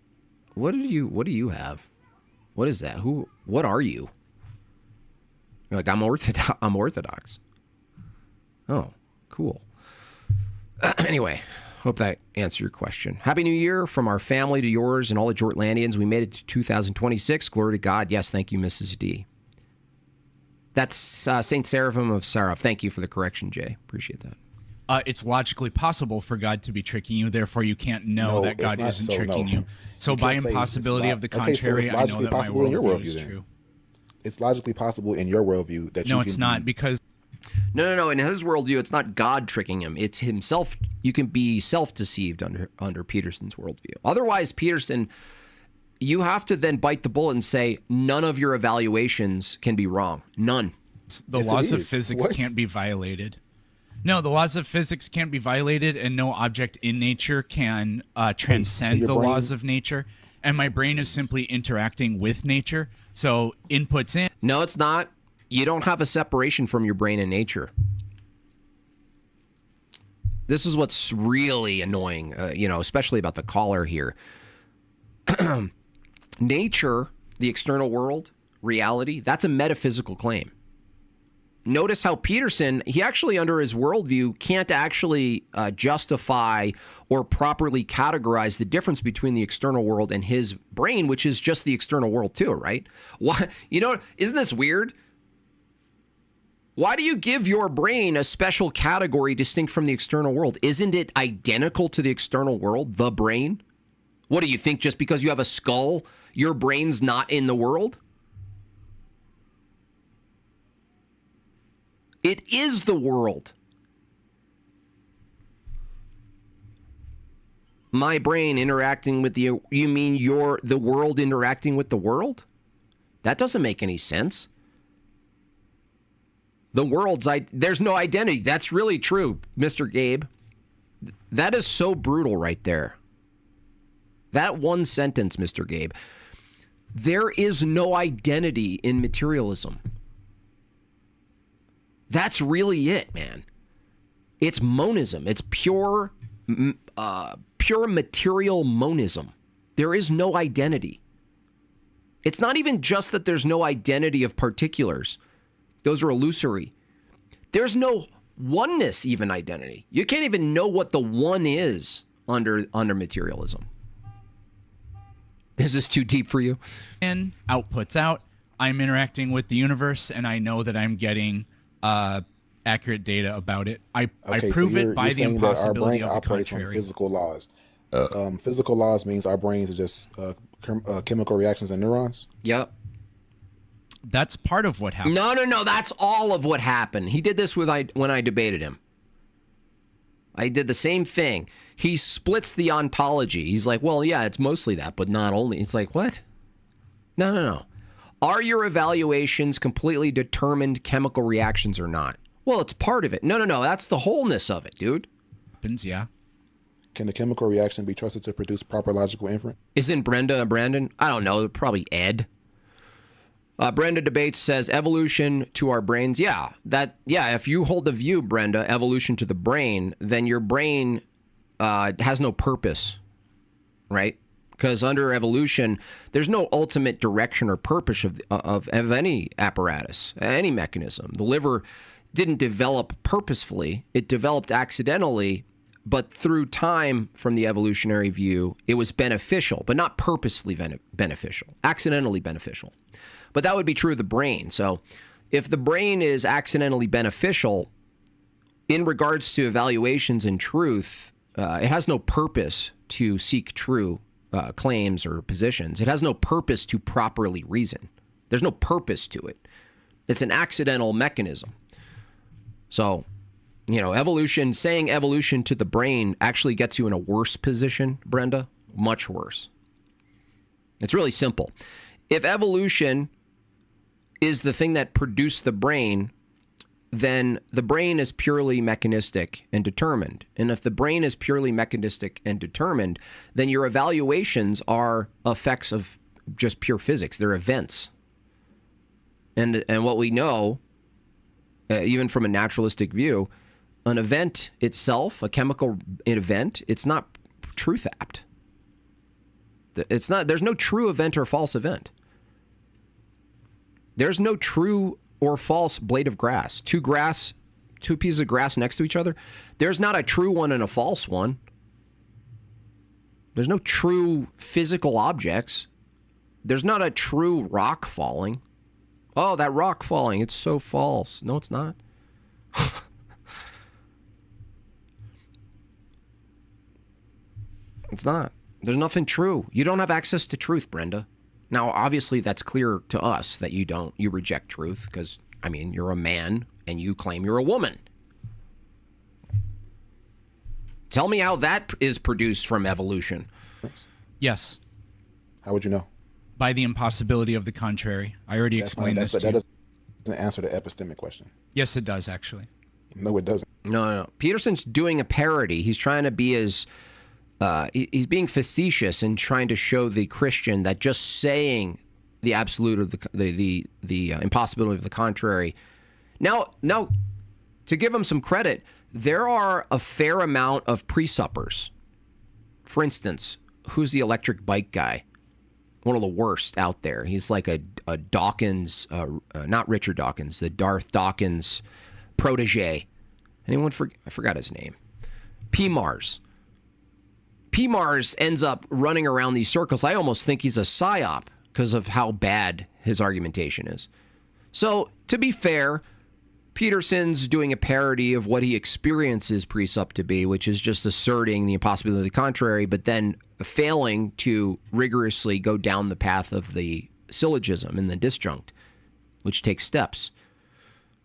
Speaker 1: What do you have? What is that? What are you? You're like, I'm Orthodox. Oh, cool. Anyway, hope that answered your question. Happy New Year from our family to yours and all the Jortlandians. We made it to 2026. Glory to God. Yes, thank you, Mrs. D. That's Saint Seraphim of Sarov. Thank you for the correction, Jay. Appreciate that.
Speaker 2: It's logically possible for God to be tricking you. Therefore, you can't know that God isn't tricking you. So by impossibility of the contrary, I know that my worldview is true.
Speaker 4: It's logically possible in your worldview that
Speaker 2: no, it's not because.
Speaker 1: No. In his worldview, it's not God tricking him. It's himself. You can be self-deceived under Peterson's worldview. Otherwise, Peterson, you have to then bite the bullet and say none of your evaluations can be wrong. None.
Speaker 2: The laws of physics can't be violated. No, the laws of physics can't be violated, and no object in nature can transcend the laws of nature. And my brain is simply interacting with nature. So inputs in.
Speaker 1: No, it's not. You don't have a separation from your brain and nature. This is what's really annoying, especially about the caller here. Nature, the external world, reality, that's a metaphysical claim. Notice how Peterson, he actually, under his worldview, can't actually justify or properly categorize the difference between the external world and his brain, which is just the external world too, right? Why? Isn't this weird? Why do you give your brain a special category distinct from the external world? Isn't it identical to the external world, the brain? What do you think, just because you have a skull, your brain's not in the world? It is the world. My brain interacting with you mean the world interacting with the world? That doesn't make any sense. The world's there's no identity. That's really true, Mr. Gabe. That is so brutal right there. That one sentence, Mr. Gabe. There is no identity in materialism. That's really it, man. It's monism. It's pure material monism. There is no identity. It's not even just that there's no identity of particulars. Those are illusory. There's no oneness, even identity. You can't even know what the one is under materialism. Is this too deep for you?
Speaker 2: In, outputs out. I'm interacting with the universe, and I know that I'm getting accurate data about it. I prove it by the impossibility of the contrary.
Speaker 4: Physical laws. Physical laws means our brains are just chemical reactions and neurons.
Speaker 1: Yep.
Speaker 2: That's part of what happened.
Speaker 1: No. That's all of what happened. He did this when I debated him. I did the same thing. He splits the ontology. He's like, well, yeah, it's mostly that, but not only. It's like, what? No. Are your evaluations completely determined chemical reactions or not? Well, it's part of it. No. That's the wholeness of it, dude.
Speaker 2: Happens, yeah.
Speaker 4: Can the chemical reaction be trusted to produce proper logical inference?
Speaker 1: Isn't Brenda and Brandon? I don't know. Probably Ed. Brenda Debates says evolution to our brains. Yeah, if you hold the view, Brenda, evolution to the brain, then your brain has no purpose, right? Because under evolution, there's no ultimate direction or purpose of any apparatus, any mechanism. The liver didn't develop purposefully. It developed accidentally, but through time, from the evolutionary view, it was beneficial, but not purposely beneficial, accidentally beneficial. But that would be true of the brain. So if the brain is accidentally beneficial in regards to evaluations and truth, it has no purpose to seek true claims or positions. It has no purpose to properly reason. There's no purpose to it. It's an accidental mechanism. So, saying evolution to the brain actually gets you in a worse position, Brenda, much worse. It's really simple. If evolution is the thing that produced the brain, then the brain is purely mechanistic and determined. And if the brain is purely mechanistic and determined, then your evaluations are effects of just pure physics. They're events. And what we know, even from a naturalistic view, an event itself, a chemical event, it's not truth apt. It's not. There's no true event or false event. There's no true or false blade of grass. Two pieces of grass next to each other. There's not a true one and a false one. There's no true physical objects. There's not a true rock falling. Oh, that rock falling. It's so false. No, it's not. It's not. There's nothing true. You don't have access to truth, Brenda. Now, obviously, that's clear to us that you don't. You reject truth because, I mean, you're a man and you claim you're a woman. Tell me how that is produced from evolution.
Speaker 2: Yes.
Speaker 4: How would you know?
Speaker 2: By the impossibility of the contrary. I already explained this to you.
Speaker 4: That doesn't answer the epistemic question.
Speaker 2: Yes, it does, actually.
Speaker 4: No, it doesn't.
Speaker 1: No. Peterson's doing a parody. He's trying to be as... he's being facetious and trying to show the Christian that just saying the absolute of the impossibility of the contrary. Now, to give him some credit, there are a fair amount of pre-suppers. For instance, who's the electric bike guy? One of the worst out there. He's like a Dawkins, not Richard Dawkins, the Darth Dawkins protege. Anyone? I forgot his name. P-Mars ends up running around these circles. I almost think he's a psyop because of how bad his argumentation is. So, to be fair, Peterson's doing a parody of what he experiences precept to be, which is just asserting the impossibility of the contrary, but then failing to rigorously go down the path of the syllogism and the disjunct, which takes steps.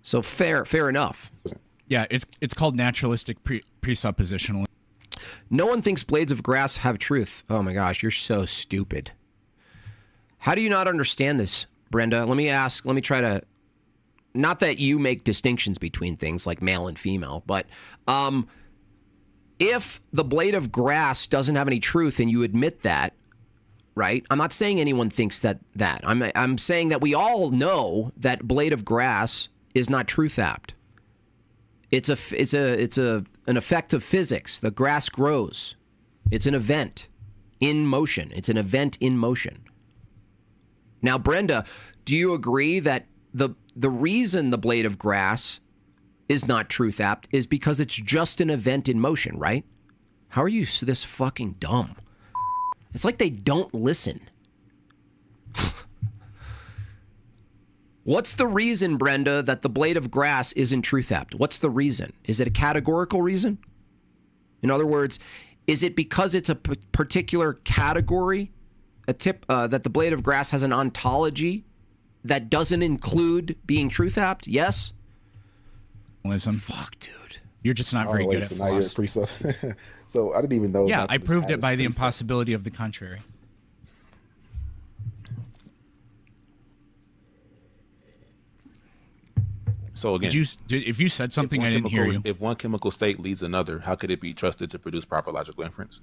Speaker 1: So fair enough.
Speaker 2: Yeah, it's called naturalistic presuppositional.
Speaker 1: No one thinks blades of grass have truth. Oh my gosh, you're so stupid. How do you not understand this, Brenda? Let me try to, not that you make distinctions between things like male and female, but if the blade of grass doesn't have any truth and you admit that, right? I'm not saying anyone thinks that. I'm saying that we all know that blade of grass is not truth apt. It's an effect of physics. The grass grows. It's an event in motion. It's an event in motion. Now, Brenda, do you agree that the reason the blade of grass is not truth apt is because it's just an event in motion, right? How are you this fucking dumb? It's like they don't listen. What's the reason, Brenda, that the blade of grass isn't truth apt? What's the reason? Is it a categorical reason? In other words, is it because it's a particular category, that the blade of grass has an ontology that doesn't include being truth apt? Yes?
Speaker 2: Listen.
Speaker 1: Fuck, dude.
Speaker 2: You're just not very good at
Speaker 4: now you're a precept. So I didn't even know.
Speaker 2: Yeah, I proved it by the impossibility of the contrary.
Speaker 4: So again,
Speaker 2: if you said something I didn't hear you.
Speaker 4: If one chemical state leads another, how could it be trusted to produce proper logical inference?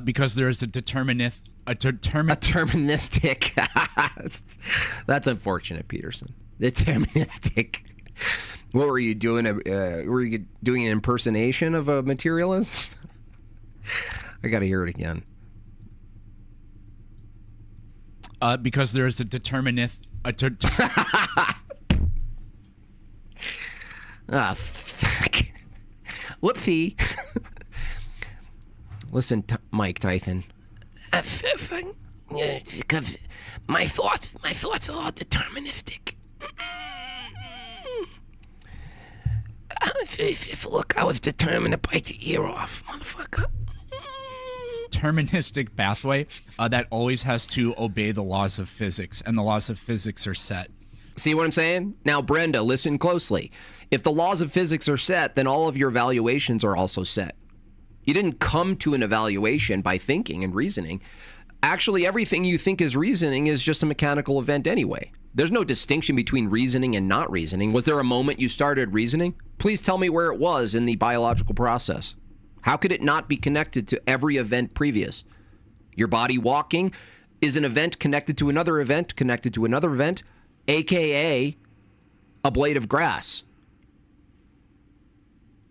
Speaker 2: Because there is a deterministic.
Speaker 1: That's unfortunate, Peterson. Deterministic. What were you doing? Were you doing an impersonation of a materialist? I got to hear it again.
Speaker 2: Because there is a
Speaker 1: Ah, fuck. Whoopsie. Listen, Mike Tyson. Because my thoughts are all deterministic. Look, I was determined to bite the ear off, motherfucker.
Speaker 2: Deterministic pathway that always has to obey the laws of physics, and the laws of physics are set.
Speaker 1: See what I'm saying? Now, Brenda, listen closely. If the laws of physics are set, then all of your evaluations are also set. You didn't come to an evaluation by thinking and reasoning. Actually, everything you think is reasoning is just a mechanical event anyway. There's no distinction between reasoning and not reasoning. Was there a moment you started reasoning? Please tell me where it was in the biological process. How could it not be connected to every event previous? Your body walking is an event connected to another event, connected to another event, aka a blade of grass.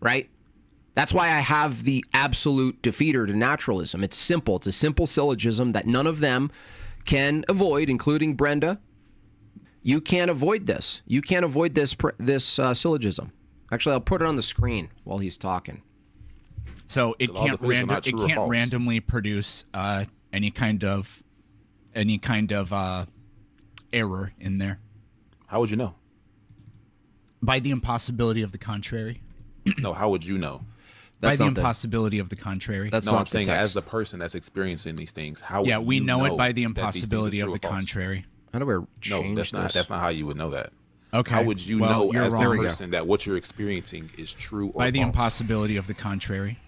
Speaker 1: Right? That's why I have the absolute defeater to naturalism. It's simple. It's a simple syllogism that none of them can avoid, including Brenda. You can't avoid this. You can't avoid this syllogism. Actually, I'll put it on the screen while he's talking.
Speaker 2: So it can't randomly produce any kind of error in there.
Speaker 4: How would you know?
Speaker 2: By the impossibility of the contrary.
Speaker 4: No, how would you know?
Speaker 1: That's
Speaker 2: by the
Speaker 1: not the-
Speaker 2: impossibility of the contrary.
Speaker 1: That's
Speaker 4: No,
Speaker 1: not
Speaker 4: I'm
Speaker 1: the
Speaker 4: saying
Speaker 1: text.
Speaker 4: as the person that's experiencing these things, how
Speaker 2: yeah,
Speaker 4: would
Speaker 2: we
Speaker 4: you
Speaker 2: know it by the
Speaker 4: that these things are
Speaker 2: impossibility of
Speaker 4: true
Speaker 2: the
Speaker 4: or false?
Speaker 2: contrary.
Speaker 1: How do I
Speaker 4: No,
Speaker 1: change
Speaker 4: that's not.
Speaker 1: this?
Speaker 4: That's not how you would know that.
Speaker 2: Okay.
Speaker 4: How would you
Speaker 2: well,
Speaker 4: know
Speaker 2: you're
Speaker 4: as the
Speaker 2: wrong.
Speaker 4: person that what you're experiencing is true or
Speaker 2: By the
Speaker 4: false?
Speaker 2: impossibility of the contrary.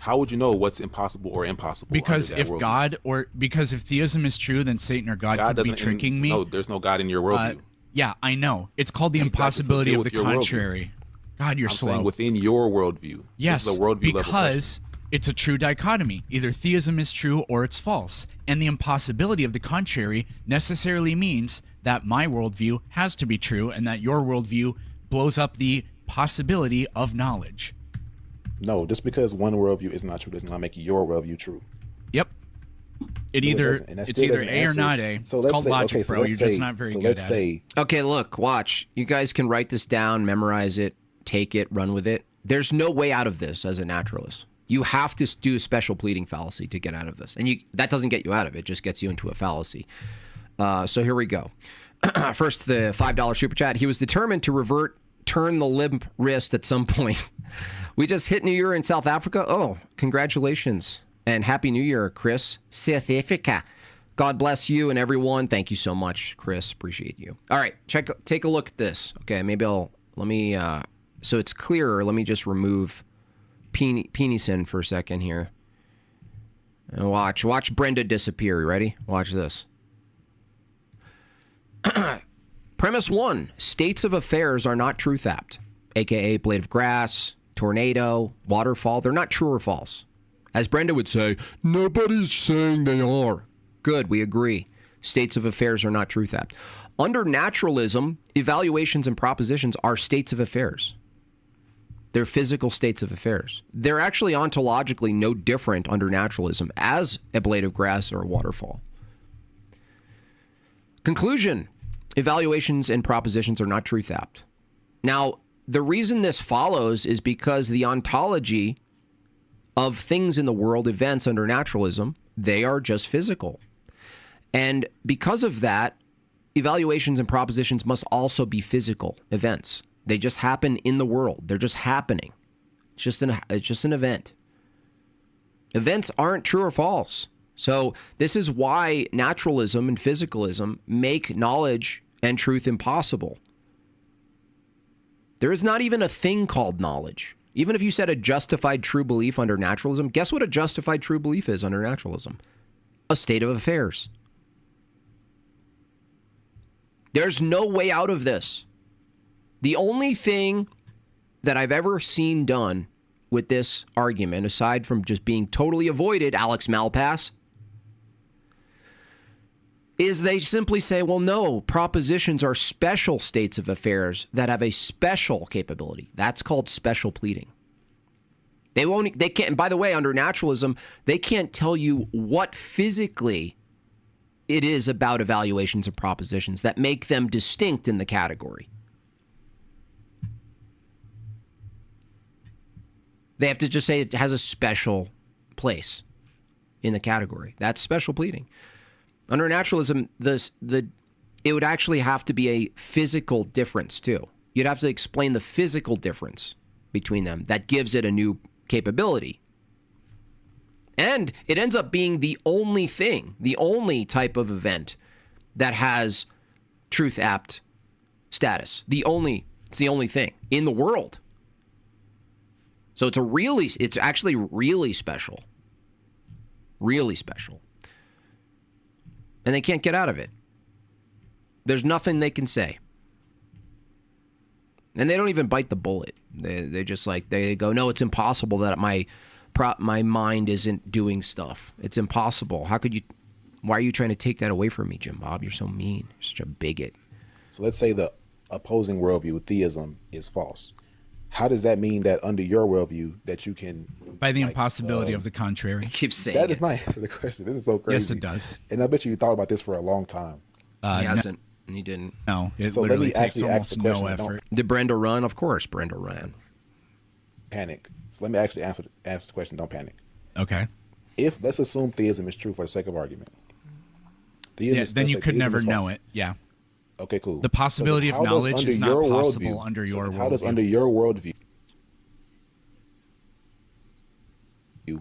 Speaker 4: How would you know what's impossible or impossible?
Speaker 2: Because
Speaker 4: under that
Speaker 2: if
Speaker 4: worldview?
Speaker 2: because if theism is true, then Satan or God could be
Speaker 4: doesn't
Speaker 2: tricking me.
Speaker 4: No, there's no God in your worldview.
Speaker 2: Yeah, I know. It's called the
Speaker 4: Exactly, so
Speaker 2: impossibility
Speaker 4: deal
Speaker 2: of the
Speaker 4: with your worldview.
Speaker 2: contrary. God, you're
Speaker 4: I'm
Speaker 2: slow.
Speaker 4: saying within your worldview.
Speaker 2: Yes,
Speaker 4: This is a worldview level question.
Speaker 2: because it's a true dichotomy. Either theism is true or it's false. And the impossibility of the contrary necessarily means that my worldview has to be true and that your worldview blows up the possibility of knowledge.
Speaker 4: No, just because one worldview is not true does not make your worldview true.
Speaker 2: Yep.
Speaker 4: No, it doesn't, and that
Speaker 2: It's
Speaker 4: still
Speaker 2: either
Speaker 4: doesn't
Speaker 2: A or
Speaker 4: answer.
Speaker 2: not A.
Speaker 4: So
Speaker 2: It's
Speaker 4: let's
Speaker 2: called
Speaker 4: say,
Speaker 2: logic,
Speaker 4: okay, so
Speaker 2: bro.
Speaker 4: let's
Speaker 2: You're
Speaker 4: say,
Speaker 2: just not very
Speaker 4: so
Speaker 2: good
Speaker 4: let's
Speaker 2: at
Speaker 4: say,
Speaker 2: it.
Speaker 1: Okay, look, watch. You guys can write this down, memorize it, take it, run with it. There's no way out of this as a naturalist. You have to do a special pleading fallacy to get out of this. And that doesn't get you out of it. It just gets you into a fallacy. So here we go. First, the $5 super chat. He was determined to turn the limp wrist at some point. We just hit New Year in South Africa. Oh, congratulations. And Happy New Year, Chris. South Africa. God bless you and everyone. Thank you so much, Chris. Appreciate you. All right, take a look at this. Okay, maybe so it's clearer, let me just remove Peterson for a second here. And watch Brenda disappear. Ready? Watch this. Premise 1, states of affairs are not truth-apt, aka blade of grass, tornado, waterfall. They're not true or false. As Brenda would say, nobody's saying they are. Good, we agree. States of affairs are not truth-apt. Under naturalism, evaluations and propositions are states of affairs. They're physical states of affairs. They're actually ontologically no different under naturalism as a blade of grass or a waterfall. Conclusion, evaluations and propositions are not truth-apt. Now, the reason this follows is because the ontology of things in the world, events under naturalism, they are just physical. And because of that, evaluations and propositions must also be physical events. They just happen in the world. They're just happening. It's just an event. Events aren't true or false. So this is why naturalism and physicalism make knowledge and truth impossible. There is not even a thing called knowledge. Even if you said a justified true belief under naturalism, guess what a justified true belief is under naturalism? A state of affairs. There's no way out of this. The only thing that I've ever seen done with this argument, aside from just being totally avoided, Alex Malpass, is they simply say, well, no, propositions are special states of affairs that have a special capability. That's called special pleading. They can't, by the way, under naturalism, they can't tell you what physically it is about evaluations and propositions that make them distinct in the category. They have to just say it has a special place in the category. That's special pleading. Under naturalism, it would actually have to be a physical difference too. You'd have to explain the physical difference between them that gives it a new capability. And it ends up being the only thing, the only type of event that has truth-apt status. It's the only thing in the world. So it's actually really special. Really special. And they can't get out of it. There's nothing they can say. And they don't even bite the bullet. They just they go, no, it's impossible that my mind isn't doing stuff. It's impossible. Why are you trying to take that away from me, Jimbob? You're so mean. You're such a bigot.
Speaker 4: So let's say the opposing worldview, theism, is false. How does that mean that under your worldview that you can...
Speaker 2: By the impossibility of the contrary.
Speaker 1: I keep saying
Speaker 4: That does not answer the question. This is so crazy.
Speaker 2: Yes, it does.
Speaker 4: And I bet you thought about this for a long time.
Speaker 1: He hasn't. And he didn't.
Speaker 2: No, it
Speaker 4: So let me
Speaker 2: literally takes
Speaker 4: actually ask
Speaker 2: almost
Speaker 4: the
Speaker 2: no
Speaker 4: question.
Speaker 2: effort.
Speaker 1: Did Brenda run? Of course, Brenda ran.
Speaker 4: Panic. So let me actually answer the question. Don't panic.
Speaker 2: Okay.
Speaker 4: Let's assume theism is true for the sake of argument.
Speaker 2: Yeah, then you could never know
Speaker 4: false.
Speaker 2: it. Yeah.
Speaker 4: Okay, cool.
Speaker 2: The possibility
Speaker 4: So
Speaker 2: of
Speaker 4: how does
Speaker 2: knowledge
Speaker 4: under
Speaker 2: is not
Speaker 4: your
Speaker 2: possible
Speaker 4: worldview-
Speaker 2: under
Speaker 4: so
Speaker 2: your
Speaker 4: then how does
Speaker 2: worldview.
Speaker 4: under your worldview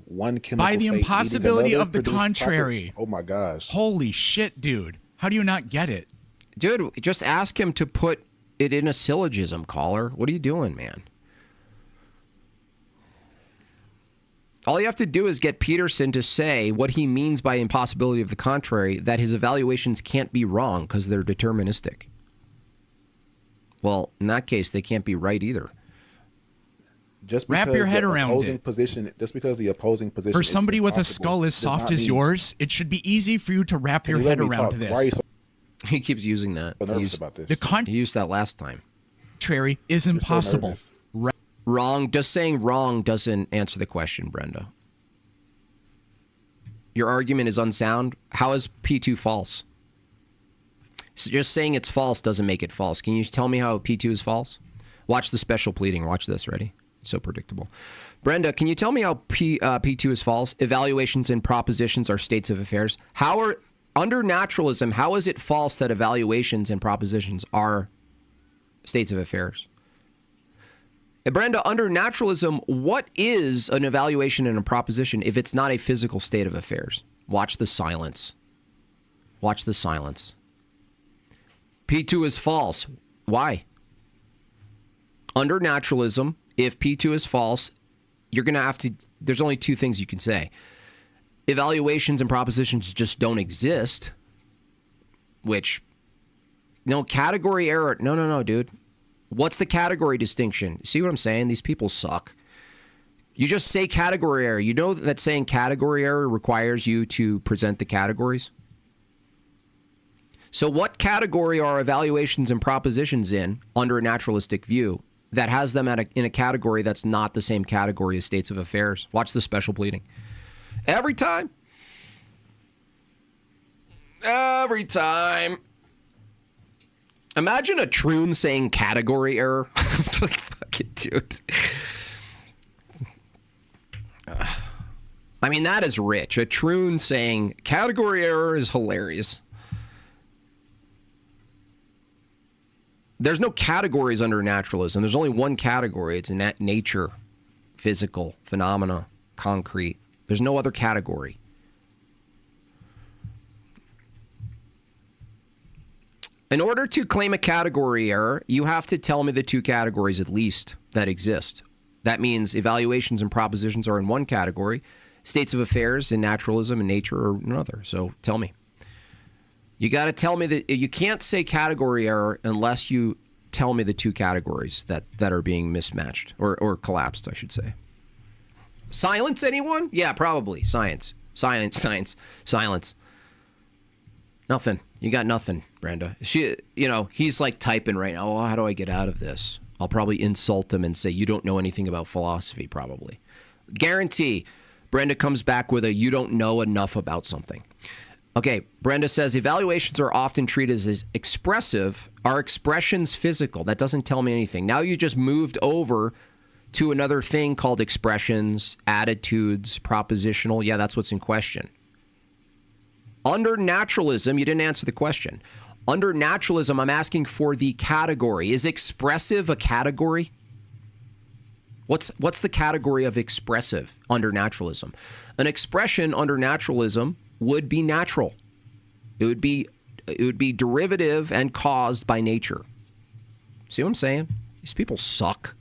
Speaker 4: one chemical
Speaker 2: By the
Speaker 4: state leading
Speaker 2: impossibility
Speaker 4: another
Speaker 2: of the
Speaker 4: produce
Speaker 2: contrary.
Speaker 4: Oh my gosh.
Speaker 2: Holy shit, dude. How do you not get it?
Speaker 1: Dude, just ask him to put it in a syllogism, caller. What are you doing, man? All you have to do is get Peterson to say what he means by impossibility of the contrary, that his evaluations can't be wrong because they're deterministic. Well, in that case, they can't be right either.
Speaker 4: Just
Speaker 2: Wrap
Speaker 4: because
Speaker 2: your head
Speaker 4: the
Speaker 2: around
Speaker 4: opposing
Speaker 2: it.
Speaker 4: position, just because the opposing position
Speaker 2: For
Speaker 4: is
Speaker 2: somebody with a
Speaker 4: impossible
Speaker 2: skull as
Speaker 4: does
Speaker 2: soft
Speaker 4: not
Speaker 2: as
Speaker 4: mean-
Speaker 2: yours, it should be easy for you to wrap
Speaker 4: Can
Speaker 2: your
Speaker 4: you let
Speaker 2: head
Speaker 4: me
Speaker 2: around
Speaker 4: talk?
Speaker 2: this.
Speaker 4: Why are you so
Speaker 1: He keeps using that.
Speaker 4: nervous about this?
Speaker 2: The
Speaker 1: He used that last time.
Speaker 2: contrary is
Speaker 4: You're so
Speaker 2: impossible.
Speaker 4: nervous.
Speaker 1: Wrong. Just saying wrong doesn't answer the question, Brenda. Your argument is unsound. How is P2 false? So just saying it's false doesn't make it false. Can you tell me how P2 is false? Watch the special pleading. Watch this. Ready? So predictable. Brenda, can you tell me how P2 is false? Evaluations and propositions are states of affairs. How are, under naturalism, how is it false that evaluations and propositions are states of affairs? Brenda, under naturalism, what is an evaluation and a proposition if it's not a physical state of affairs? Watch the silence. Watch the silence. P2 is false. Why? Under naturalism, if P2 is false, you're going to have to, there's only two things you can say. Evaluations and propositions just don't exist, which, no, category error. No, dude. What's the category distinction? See what I'm saying? These people suck. You just say category error. You know that saying category error requires you to present the categories? So what category are evaluations and propositions in under a naturalistic view that has them in a category that's not the same category as states of affairs? Watch the special pleading. Every time. Every time. Imagine a troon saying category error. It's like, fucking dude. I mean, that is rich. A troon saying category error is hilarious. There's no categories under naturalism. There's only one category. It's in nature, physical, phenomena, concrete. There's no other category. In order to claim a category error, you have to tell me the two categories at least that exist. That means evaluations and propositions are in one category, states of affairs in naturalism and nature are another. So tell me. You got to tell me that you can't say category error unless you tell me the two categories that are being mismatched or collapsed, I should say. Silence, anyone? Yeah, probably. Science. Silence. Nothing. You got nothing, Brenda. He's like typing right now. Oh, how do I get out of this? I'll probably insult him and say, you don't know anything about philosophy, probably. Guarantee. Brenda comes back with a, you don't know enough about something. Okay, Brenda says, evaluations are often treated as expressive. Are expressions physical? That doesn't tell me anything. Now you just moved over to another thing called expressions, attitudes, propositional. Yeah, that's what's in question. Under naturalism, you didn't answer the question. Under naturalism, I'm asking for the category. Is expressive a category? What's the category of expressive under naturalism? An expression under naturalism would be natural. It would be derivative and caused by nature. See what I'm saying? These people suck.